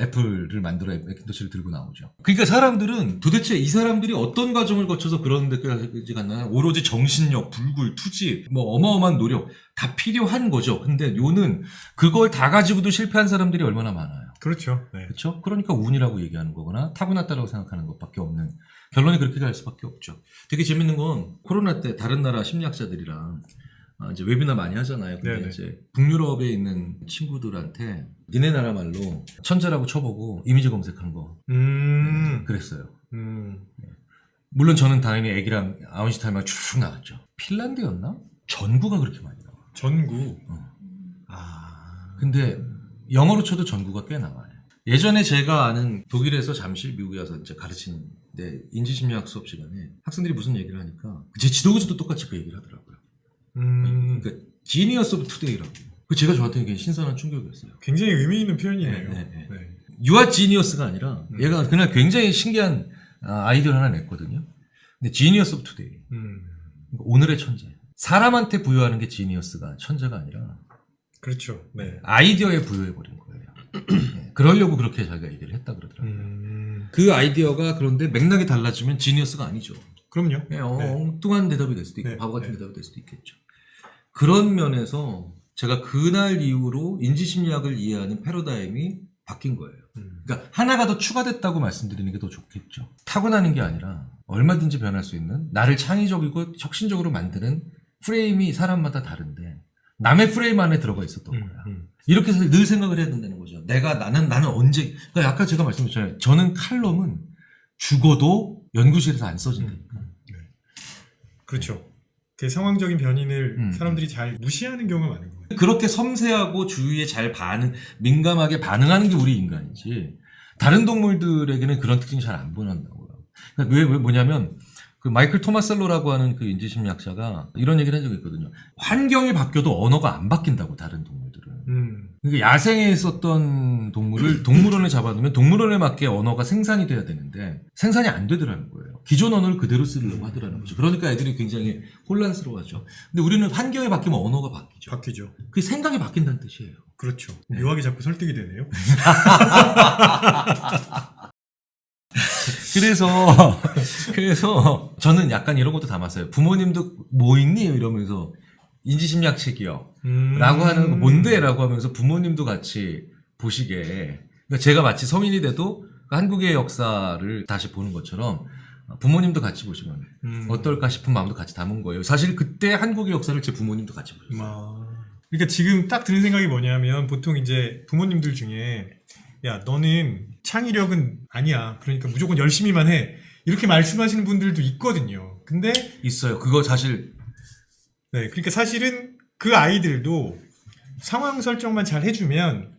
애플을 만들어 맥킨토시를 들고 나오죠. 그러니까 사람들은 도대체 이 사람들이 어떤 과정을 거쳐서 그런 데까지 갔나? 오로지 정신력, 불굴, 투지, 뭐 어마어마한 노력 다 필요한 거죠. 근데 요는 그걸 다 가지고도 실패한 사람들이 얼마나 많아요. 그렇죠. 네. 그렇죠? 그러니까 운이라고 얘기하는 거거나 타고났다라고 생각하는 것밖에 없는 결론이 그렇게 갈 수밖에 없죠. 되게 재밌는 건 코로나 때 다른 나라 심리학자들이랑 이제 웨비나 많이 하잖아요. 근데 네네. 이제 북유럽에 있는 친구들한테 니네 나라 말로 천재라고 쳐보고 이미지 검색한 거 그랬어요. 물론 저는 당연히 애기랑 아웃시타임만 쭉 나왔죠. 핀란드였나? 전구가 그렇게 많이 나와. 전구. 근데 영어로 쳐도 전구가 꽤 나와요. 예전에 제가 아는 독일에서 잠시 미국에 와서 이제 가르치는데 인지심리학 수업 시간에 학생들이 무슨 얘기를 하니까 제 지도교수도 똑같이 그 얘기를 하더라고요. 그러니까 지니어스 오브 투데이라고. 그 제가 저한테 굉장히 신선한 충격이었어요. 굉장히 의미 있는 표현이네요. 네. 유아 지니어스가 아니라 얘가 그날 굉장히 신기한 아이디어를 하나 냈거든요. 근데 지니어스 오브 투데이. 오늘의 천재. 사람한테 부여하는 게 지니어스가 천재가 아니라 그렇죠. 네. 아이디어에 부여해버린 거예요. 네. 그러려고 그렇게 자기가 얘기를 했다 그러더라고요. 그 아이디어가 그런데 맥락이 달라지면 지니어스가 아니죠. 그럼요. 네, 엉뚱한 대답이 될 수도 있고 네, 바보 같은 대답이 될 수도 있겠죠. 그런 면에서 제가 그날 이후로 인지심리학을 이해하는 패러다임이 바뀐 거예요. 그러니까 하나가 더 추가됐다고 말씀드리는 게 더 좋겠죠. 타고나는 게 아니라 얼마든지 변할 수 있는 나를 창의적이고 혁신적으로 만드는 프레임이 사람마다 다른데 남의 프레임 안에 들어가 있었던 거야. 이렇게 해서 늘 생각을 해야 된다는 거죠. 나는 언제, 그러니까 아까 제가 말씀드렸잖아요. 저는 칼럼은 죽어도 연구실에서 안 써진다니까. 그렇죠. 그 상황적인 변인을 사람들이 잘 무시하는 경우가 많은 거예요. 그렇게 섬세하고 주위에 민감하게 반응하는 게 우리 인간이지. 다른 동물들에게는 그런 특징이 잘 안 보인다고요. 그러니까 왜 뭐냐면, 그 마이클 토마셀로라고 하는 그 인지심리학자가 이런 얘기를 한 적이 있거든요. 환경이 바뀌어도 언어가 안 바뀐다고, 다른 동물들은. 그러니까 야생에 있었던 동물을 동물원에 잡아놓으면 동물원에 맞게 언어가 생산이 돼야 되는데 생산이 안 되더라는 거예요. 기존 언어를 그대로 쓰려고 하더라는 거죠. 그러니까 애들이 굉장히 혼란스러워하죠. 근데 우리는 환경이 바뀌면 언어가 바뀌죠. 그게 생각이 바뀐다는 뜻이에요. 그렇죠. 묘하게 자꾸 설득이 되네요. 그래서 저는 약간 이런 것도 담았어요. 부모님도 뭐 읽니? 이러면서 인지심리학 책이요. 라고 하는 거 뭔데? 라고 하면서 부모님도 같이 보시게. 그러니까 제가 마치 성인이 돼도 한국의 역사를 다시 보는 것처럼 부모님도 같이 보시면 어떨까 싶은 마음도 같이 담은 거예요. 사실 그때 한국의 역사를 제 부모님도 같이 보셨어요. 그러니까 지금 딱 드는 생각이 뭐냐면 보통 이제 부모님들 중에 야, 너는 창의력은 아니야. 그러니까 무조건 열심히만 해. 이렇게 말씀하시는 분들도 있거든요. 근데 있어요. 그거 사실 네, 그러니까 사실은 그 아이들도 상황 설정만 잘 해주면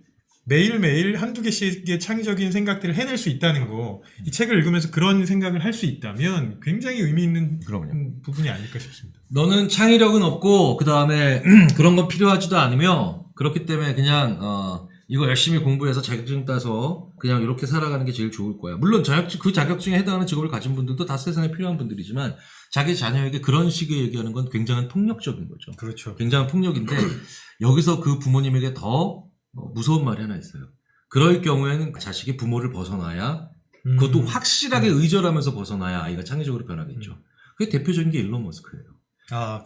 매일매일 한두 개씩의 창의적인 생각들을 해낼 수 있다는 거. 이 책을 읽으면서 그런 생각을 할 수 있다면 굉장히 의미 있는 부분이 아닐까 싶습니다. 너는 창의력은 없고 그 다음에 그런 건 필요하지도 않으며 그렇기 때문에 그냥 이거 열심히 공부해서 자격증 따서 그냥 이렇게 살아가는 게 제일 좋을 거야. 물론 그 자격증에 해당하는 직업을 가진 분들도 다 세상에 필요한 분들이지만 자기 자녀에게 그런 식의 얘기하는 건 굉장한 폭력적인 거죠. 그렇죠. 굉장한 폭력인데 여기서 그 부모님에게 더 무서운 말이 하나 있어요. 그럴 경우에는 자식이 부모를 벗어나야 그것도 확실하게 의절하면서 벗어나야 아이가 창의적으로 변하겠죠. 그게 대표적인 게 일론 머스크예요.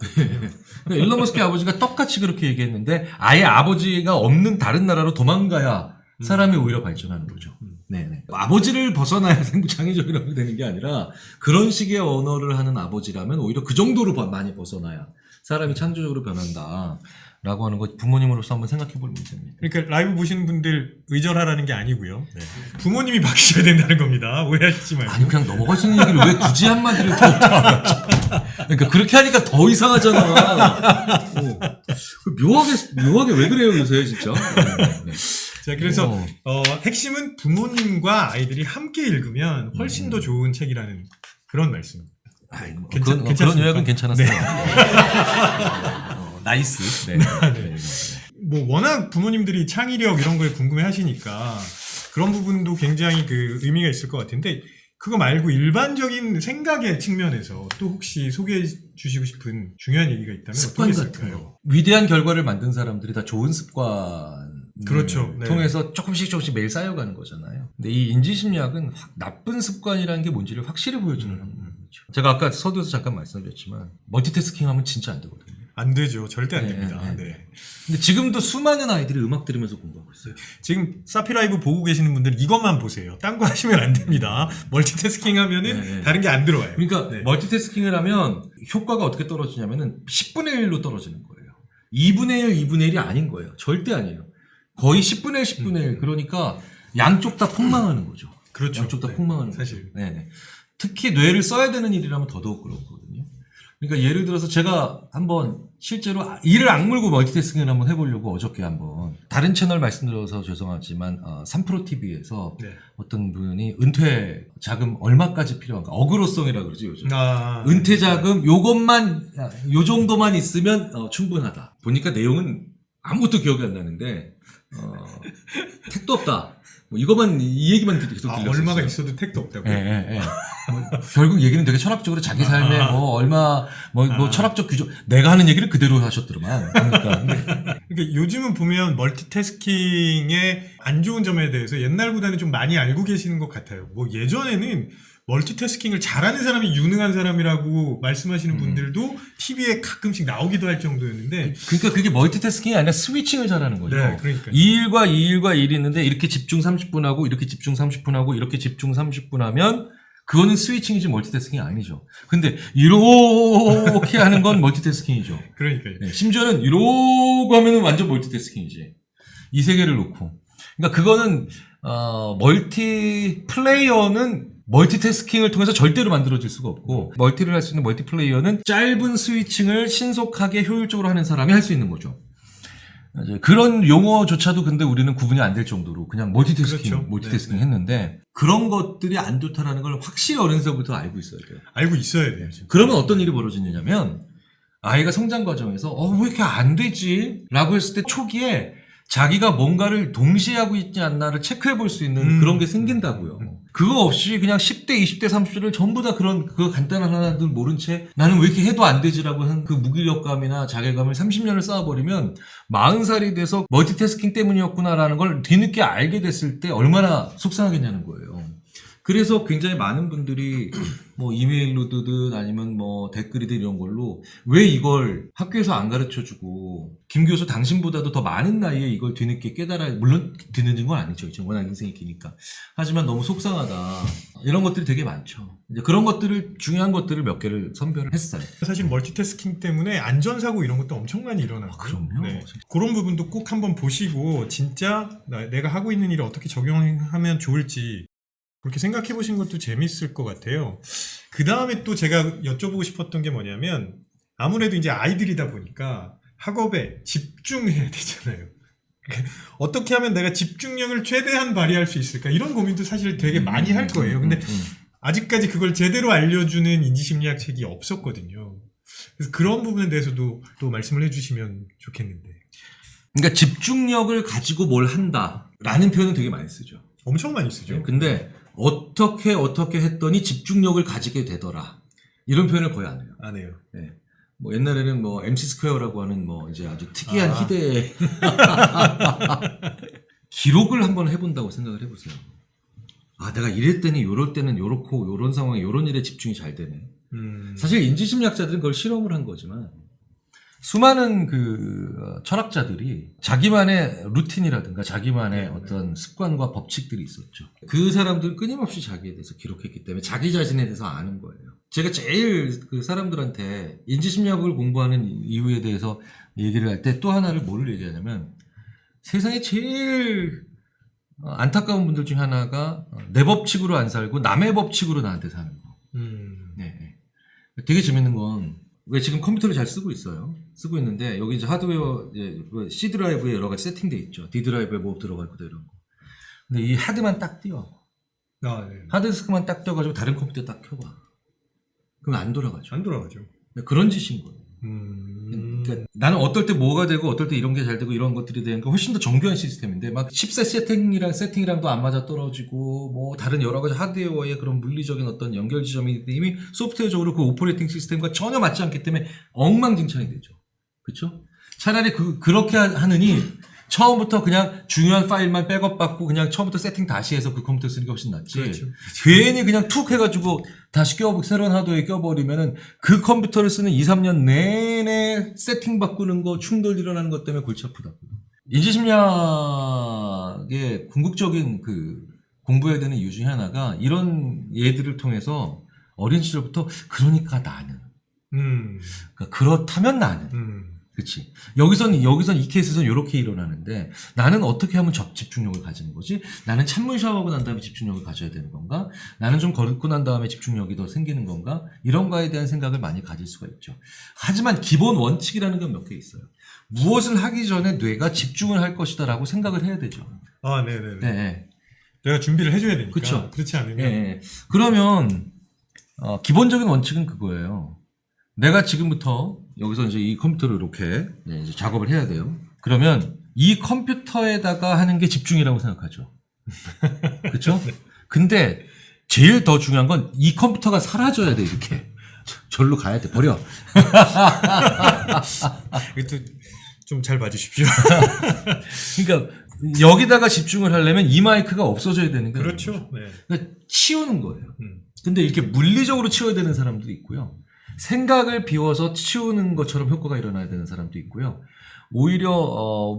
그렇군요. 일론 머스크의 아버지가 똑같이 그렇게 얘기했는데 아예 아버지가 없는 다른 나라로 도망가야 사람이 오히려 발전하는 거죠. 네네. 아버지를 벗어나야 창의적이라고 되는 게 아니라 그런 식의 언어를 하는 아버지라면 오히려 그 정도로 많이 벗어나야 사람이 창조적으로 변한다. 라고 하는 거 부모님으로서 한번 생각해 볼 문제입니다. 그러니까 라이브 보시는 분들 의절하라는 게 아니고요. 네. 부모님이 바뀌셔야 된다는 겁니다. 오해하시지 말고. 아니 그냥 넘어갈 수 있는 얘기를 왜 굳이 한마디를 더 하지? 그러니까 그렇게 하니까 더 이상하잖아. 묘하게 왜 그래요 요새 진짜. 네. 자, 그래서 핵심은 부모님과 아이들이 함께 읽으면 훨씬 더 좋은 책이라는 그런 말씀. 그런 요약은 괜찮았어요. 나이스. 네. 네. 뭐 워낙 부모님들이 창의력 이런 거에 궁금해하시니까 그런 부분도 굉장히 그 의미가 있을 것 같은데 그거 말고 일반적인 생각의 측면에서 또 혹시 소개해 주시고 싶은 중요한 얘기가 있다면 습관 어떤 게 같은 있을까요? 거. 위대한 결과를 만든 사람들이 다 좋은 습관 그렇죠. 네. 통해서 조금씩 매일 쌓여가는 거잖아요. 근데 이 인지심리학은 나쁜 습관이라는 게 뭔지를 확실히 보여주는 거죠. 제가 아까 서두에서 잠깐 말씀드렸지만 멀티태스킹하면 진짜 안 되거든요. 안 되죠. 절대 안 됩니다. 네. 네. 근데 지금도 수많은 아이들이 음악 들으면서 공부하고 있어요. 지금 사피라이브 보고 계시는 분들은 이것만 보세요. 딴 거 하시면 안 됩니다. 멀티태스킹 하면은 네. 다른 게 안 들어와요. 그러니까 네. 멀티태스킹을 하면 효과가 어떻게 떨어지냐면은 10분의 1로 떨어지는 거예요. 2분의 1, 2분의 1이 아닌 거예요. 절대 아니에요. 거의 10분의 1, 10분의 1. 그러니까 양쪽 다 폭망하는 거죠. 그렇죠. 양쪽 다 네. 폭망하는 사실. 거죠. 네. 특히 뇌를 써야 되는 일이라면 더더욱 그렇거든요. 그러니까 예를 들어서 제가 한번 실제로 이를 악물고 멀티태스킹을 한번 해보려고 어저께 한번 다른 채널 말씀드려서 죄송하지만 3프로TV에서 네. 어떤 분이 은퇴 자금 얼마까지 필요한가 어그로성이라고 그러지 요즘. 은퇴 자금 요것만 요 정도만 있으면 충분하다. 보니까 내용은 아무것도 기억이 안 나는데 택도 없다. 뭐 이거만 이 얘기만 계속 들렸어요. 얼마가 있어도 택도 없다고요? 예. 뭐 결국 얘기는 되게 철학적으로 자기 삶에 뭐 얼마 뭐 철학적 규정 내가 하는 얘기를 그대로 하셨더만. 그러니까 요즘은 보면 멀티태스킹의 안 좋은 점에 대해서 옛날보다는 좀 많이 알고 계시는 것 같아요. 뭐 예전에는 멀티태스킹을 잘하는 사람이 유능한 사람이라고 말씀하시는 분들도 TV에 가끔씩 나오기도 할 정도였는데 그러니까 그게 멀티태스킹이 아니라 스위칭을 잘하는 거죠. 네, 그러니까요. 이 일과 이 일과 일이 있는데 이렇게 집중 30분 하고 이렇게 집중 30분 하고 이렇게 집중 30분 하면 그거는 스위칭이지 멀티태스킹이 아니죠. 근데 이렇게 하는 건 멀티태스킹이죠. 그러니까요. 네, 심지어는 이러고 하면은 완전 멀티태스킹이지. 이 세 개를 놓고. 그러니까 그거는 멀티플레이어는 멀티태스킹을 통해서 절대로 만들어질 수가 없고 멀티를 할 수 있는 멀티플레이어는 짧은 스위칭을 신속하게 효율적으로 하는 사람이 할 수 있는 거죠. 그런 용어조차도 근데 우리는 구분이 안 될 정도로 그냥 멀티태스킹 네. 했는데 그런 것들이 안 좋다라는 걸 확실히 어린이서부터 알고 있어야 돼요. 알고 있어야 돼요. 진짜. 그러면 어떤 일이 벌어지느냐면 아이가 성장 과정에서 왜 이렇게 안 되지? 라고 했을 때 초기에 자기가 뭔가를 동시에 하고 있지 않나를 체크해 볼 수 있는 그런 게 생긴다고요. 그거 없이 그냥 10대, 20대, 30대를 전부 다 그 간단한 하나들 모른 채 나는 왜 이렇게 해도 안 되지라고 한 그 무기력감이나 자괴감을 30년을 쌓아버리면 40살이 돼서 멀티태스킹 때문이었구나라는 걸 뒤늦게 알게 됐을 때 얼마나 속상하겠냐는 거예요. 그래서 굉장히 많은 분들이 뭐 이메일로든 아니면 뭐 댓글이든 이런 걸로 왜 이걸 학교에서 안 가르쳐주고 김 교수 당신보다도 더 많은 나이에 이걸 뒤늦게 물론 뒤늦은 건 아니죠. 지금 워낙 인생이 기니까. 하지만 너무 속상하다. 이런 것들이 되게 많죠. 이제 그런 것들을 중요한 것들을 몇 개를 선별을 했어요. 사실 멀티태스킹 때문에 안전사고 이런 것도 엄청 많이 일어나고 그럼요. 네. 그런 부분도 꼭 한번 보시고 진짜 내가 하고 있는 일을 어떻게 적용하면 좋을지 그렇게 생각해 보신 것도 재밌을 것 같아요. 그 다음에 또 제가 여쭤보고 싶었던 게 뭐냐면 아무래도 이제 아이들이다 보니까 학업에 집중해야 되잖아요. 어떻게 하면 내가 집중력을 최대한 발휘할 수 있을까 이런 고민도 사실 되게 많이 할 거예요. 근데 아직까지 그걸 제대로 알려주는 인지심리학 책이 없었거든요. 그래서 그런 부분에 대해서도 또 말씀을 해주시면 좋겠는데. 그러니까 집중력을 가지고 뭘 한다라는 표현은 되게 많이 쓰죠. 엄청 많이 쓰죠. 근데 어떻게 했더니 집중력을 가지게 되더라. 이런 표현을 거의 안 해요. 안 해요. 네. 뭐 옛날에는 뭐 MC 스퀘어라고 하는 뭐 이제 아주 특이한 희대의 기록을 한번 해본다고 생각을 해보세요. 내가 이랬더니 요럴 때는 요렇고 요런 상황에 요런 일에 집중이 잘 되네. 사실 인지심리학자들은 그걸 실험을 한 거지만 수많은 철학자들이 자기만의 루틴이라든가 자기만의 어떤 습관과 법칙들이 있었죠. 그 사람들은 끊임없이 자기에 대해서 기록했기 때문에 자기 자신에 대해서 아는 거예요. 제가 제일 그 사람들한테 인지심리학을 공부하는 이유에 대해서 얘기를 할 때 또 하나를 뭐를 얘기하냐면 세상에 제일 안타까운 분들 중에 하나가 내 법칙으로 안 살고 남의 법칙으로 나한테 사는 거. 네. 되게 재밌는 건 왜 지금 컴퓨터를 잘 쓰고 있어요. 쓰고 있는데 여기 이제 하드웨어 C 드라이브에 여러 가지 세팅돼 있죠. D 드라이브에 뭐 들어가 있고 이런 거. 근데 이 하드만 딱 띄워. 아, 네. 하드디스크만 딱 띄워가지고 다른 컴퓨터 딱 켜봐. 그럼 안 돌아가죠. 안 돌아가죠. 그런 짓인 거예요. 그러니까 나는 어떨 때 뭐가 되고 어떨 때 이런 게 잘 되고 이런 것들이 되는 게 훨씬 더 정교한 시스템인데 막 칩셋 세팅이랑도 안 맞아 떨어지고 뭐 다른 여러 가지 하드웨어의 그런 물리적인 어떤 연결 지점이 이미 소프트웨어적으로 그 오퍼레이팅 시스템과 전혀 맞지 않기 때문에 엉망진창이 되죠. 그렇죠? 차라리 그렇게 하느니 처음부터 그냥 중요한 파일만 백업받고 그냥 처음부터 세팅 다시 해서 그 컴퓨터 쓰는 게 훨씬 낫지. 그렇죠. 괜히 그냥 툭 해가지고 다시 새로운 하드웨어에 껴버리면은 그 컴퓨터를 쓰는 2, 3년 내내 세팅 바꾸는 거, 충돌 일어나는 것 때문에 골치 아프다고. 인지심리학의 궁극적인 공부해야 되는 이유 중에 하나가 이런 예들을 통해서 어린 시절부터 그러니까 나는. 그러니까 그렇다면 나는. 그치. 여기선 이 케이스에서는 이렇게 일어나는데 나는 어떻게 하면 집중력을 가지는 거지? 나는 찬물 샤워하고 난 다음에 집중력을 가져야 되는 건가? 나는 좀 걷고 난 다음에 집중력이 더 생기는 건가? 이런 거에 대한 생각을 많이 가질 수가 있죠. 하지만 기본 원칙이라는 건 몇 개 있어요. 무엇을 하기 전에 뇌가 집중을 할 것이다 라고 생각을 해야 되죠. 아, 네네네. 네. 내가 준비를 해줘야 되니까. 그쵸. 그렇지 않으면. 네. 그러면 기본적인 원칙은 그거예요. 내가 지금부터 여기서 이제 이 컴퓨터를 이렇게 이제 작업을 해야 돼요. 그러면 이 컴퓨터에다가 하는 게 집중이라고 생각하죠. 그렇죠? 근데 제일 더 중요한 건 이 컴퓨터가 사라져야 돼. 이렇게 절로 가야 돼. 버려. 이것도 좀 잘 봐주십시오. 그러니까 여기다가 집중을 하려면 이 마이크가 없어져야 되는 거예요. 그렇죠. 네. 그러니까 치우는 거예요. 근데 이렇게 물리적으로 치워야 되는 사람도 있고요. 생각을 비워서 치우는 것처럼 효과가 일어나야 되는 사람도 있고요. 오히려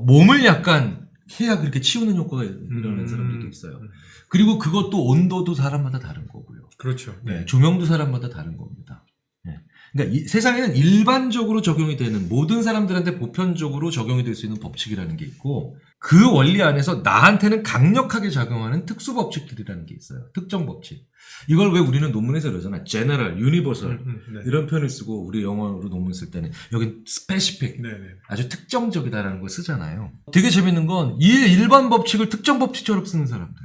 몸을 약간 해야 그렇게 치우는 효과가 일어나는 사람들도 있어요. 그리고 그것도 온도도 사람마다 다른 거고요. 그렇죠. 네, 조명도 사람마다 다른 겁니다. 네. 그러니까 세상에는 일반적으로 적용이 되는 모든 사람들한테 보편적으로 적용이 될 수 있는 법칙이라는 게 있고 그 원리 안에서 나한테는 강력하게 작용하는 특수 법칙들이라는 게 있어요. 특정 법칙. 이걸 왜 우리는 논문에서 이러잖아. general, universal 네. 이런 표현을 쓰고 우리 영어로 논문 쓸 때는 여긴 specific, 네네. 아주 특정적이다라는 걸 쓰잖아요. 되게 재밌는 건 이 일반 법칙을 특정 법칙처럼 쓰는 사람들.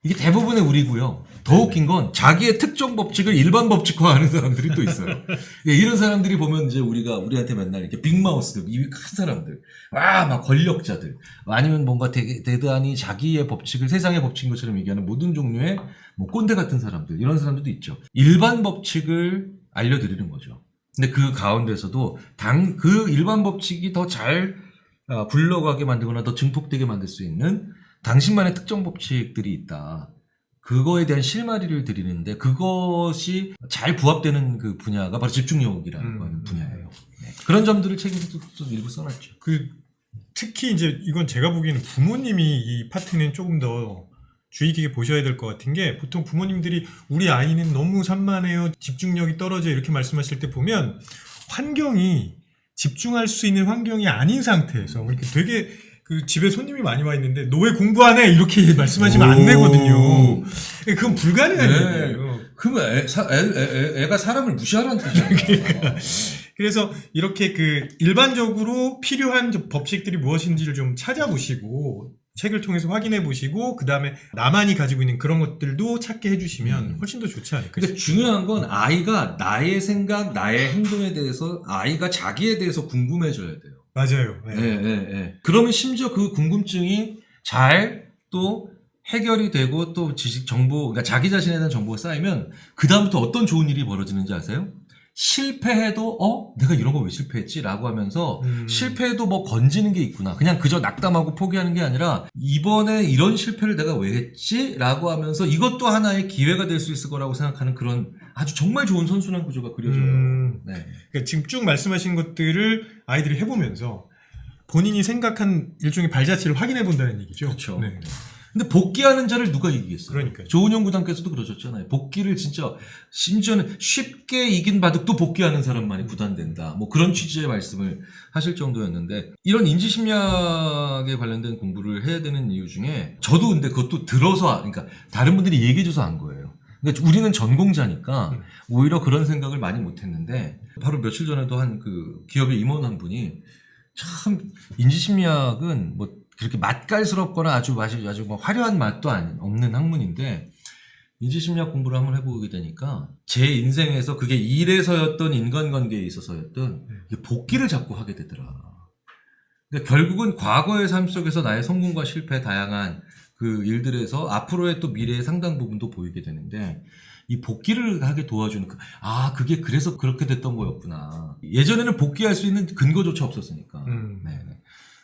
이게 대부분의 우리고요. 더 웃긴 건 자기의 특정 법칙을 일반 법칙화하는 사람들이 또 있어요. 예, 이런 사람들이 보면 이제 우리한테 맨날 이렇게 빅마우스들, 입이 큰 사람들, 막 권력자들, 아니면 뭔가 되게 대단히 자기의 법칙을 세상의 법칙인 것처럼 얘기하는 모든 종류의 뭐 꼰대 같은 사람들, 이런 사람들도 있죠. 일반 법칙을 알려드리는 거죠. 근데 그 가운데서도 그 일반 법칙이 더 잘 굴러가게 만들거나 더 증폭되게 만들 수 있는 당신만의 특정 법칙들이 있다. 그거에 대한 실마리를 드리는데 그것이 잘 부합되는 그 분야가 바로 집중력이라는 하는 분야예요. 네. 그런 점들을 책에서 또 일부 써놨죠. 특히 이제 이건 제가 보기에는 부모님이 이 파트는 조금 더 주의 깊게 보셔야 될 것 같은 게 보통 부모님들이 우리 아이는 너무 산만해요. 집중력이 떨어져 이렇게 말씀하실 때 보면 환경이 집중할 수 있는 환경이 아닌 상태에서 이렇게 되게 집에 손님이 많이 와 있는데 너 왜 공부 안 해? 이렇게 말씀하시면 안 되거든요. 그건 불가능한 일이에요. 그러면 애가 사람을 무시하라는 뜻이잖아요. 그러니까. 그래서 이렇게 일반적으로 필요한 법칙들이 무엇인지를 좀 찾아보시고 책을 통해서 확인해 보시고 그 다음에 나만이 가지고 있는 그런 것들도 찾게 해주시면 훨씬 더 좋지 않을까. 근데 중요한 건 아이가 나의 생각, 나의 행동에 대해서 아이가 자기에 대해서 궁금해져야 돼요. 맞아요. 네. 네. 그러면 심지어 그 궁금증이 잘 또 해결이 되고 또 지식, 정보, 그러니까 자기 자신에 대한 정보가 쌓이면 그다음부터 어떤 좋은 일이 벌어지는지 아세요? 실패해도 내가 이런 거 왜 실패했지? 라고 하면서 실패해도 뭐 건지는 게 있구나. 그냥 그저 낙담하고 포기하는 게 아니라 이번에 이런 실패를 내가 왜 했지? 라고 하면서 이것도 하나의 기회가 될 수 있을 거라고 생각하는 그런 아주 정말 좋은 선순환 구조가 그려져요. 네. 그러니까 지금 쭉 말씀하신 것들을 아이들이 해보면서 본인이 생각한 일종의 발자취를 확인해 본다는 얘기죠. 그렇죠. 네. 근데 복귀하는 자를 누가 이기겠어요? 그러니까요. 조은영 구단께서도 그러셨잖아요. 복귀를 진짜 심지어는 쉽게 이긴 바둑도 복귀하는 사람만이 구단된다. 뭐 그런 취지의 말씀을 하실 정도였는데 이런 인지심리학에 관련된 공부를 해야 되는 이유 중에 저도 근데 그것도 들어서 그러니까 다른 분들이 얘기해줘서 안 거예요. 근데 우리는 전공자니까 오히려 그런 생각을 많이 못했는데 바로 며칠 전에도 한 그 기업의 임원 한 분이 참 인지심리학은 뭐 그렇게 맛깔스럽거나 아주 뭐 화려한 맛도 없는 학문인데 인지심리학 공부를 한번 해보게 되니까 제 인생에서 그게 일에서였던 인간관계에 있어서였던 복기를 자꾸 하게 되더라. 그러니까 결국은 과거의 삶 속에서 나의 성공과 실패 다양한 그 일들에서 앞으로의 또 미래의 상당 부분도 보이게 되는데 이 복기를 하게 도와주는 그게 그래서 그렇게 됐던 거였구나. 예전에는 복귀할 수 있는 근거조차 없었으니까. 네네.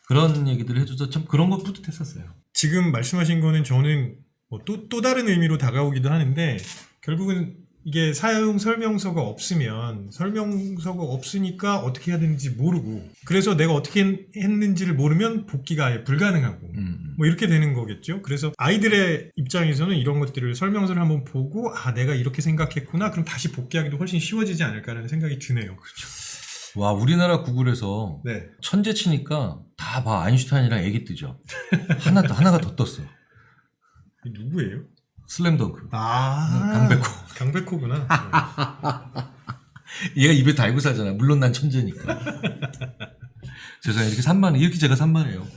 그런 얘기들을 해줘서 참 그런 거 뿌듯했었어요. 지금 말씀하신 거는 저는 뭐 또 다른 의미로 다가오기도 하는데 결국은 이게 사용 설명서가 없으니까 어떻게 해야 되는지 모르고 그래서 내가 어떻게 했는지를 모르면 복귀가 아예 불가능하고 뭐 이렇게 되는 거겠죠. 그래서 아이들의 입장에서는 이런 것들을 설명서를 한번 보고 내가 이렇게 생각했구나 그럼 다시 복귀하기도 훨씬 쉬워지지 않을까라는 생각이 드네요. 그렇죠. 와 우리나라 구글에서 네. 천재 치니까 다 봐 아인슈타인이랑 애기 뜨죠. 하나가 더 떴어. 누구예요? 슬램덩크. 강백호. 강백호구나. 얘가 입에 달고 살잖아. 물론 난 천재니까. 죄송해요. 이렇게 산만해. 이렇게 제가 산만해요.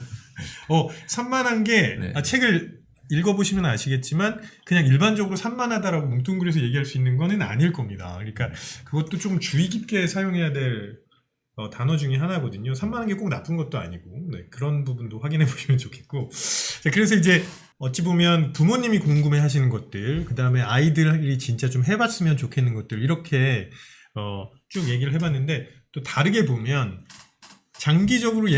산만한 게, 네. 책을 읽어보시면 아시겠지만, 그냥 일반적으로 산만하다라고 뭉뚱그려서 얘기할 수 있는 거는 아닐 겁니다. 그러니까 그것도 좀 주의 깊게 사용해야 될 단어 중에 하나거든요. 산만한 게 꼭 나쁜 것도 아니고, 네, 그런 부분도 확인해 보시면 좋겠고. 자, 그래서 이제 어찌 보면 부모님이 궁금해 하시는 것들, 그 다음에 아이들이 진짜 좀 해봤으면 좋겠는 것들, 이렇게 쭉 얘기를 해봤는데, 또 다르게 보면, 장기적으로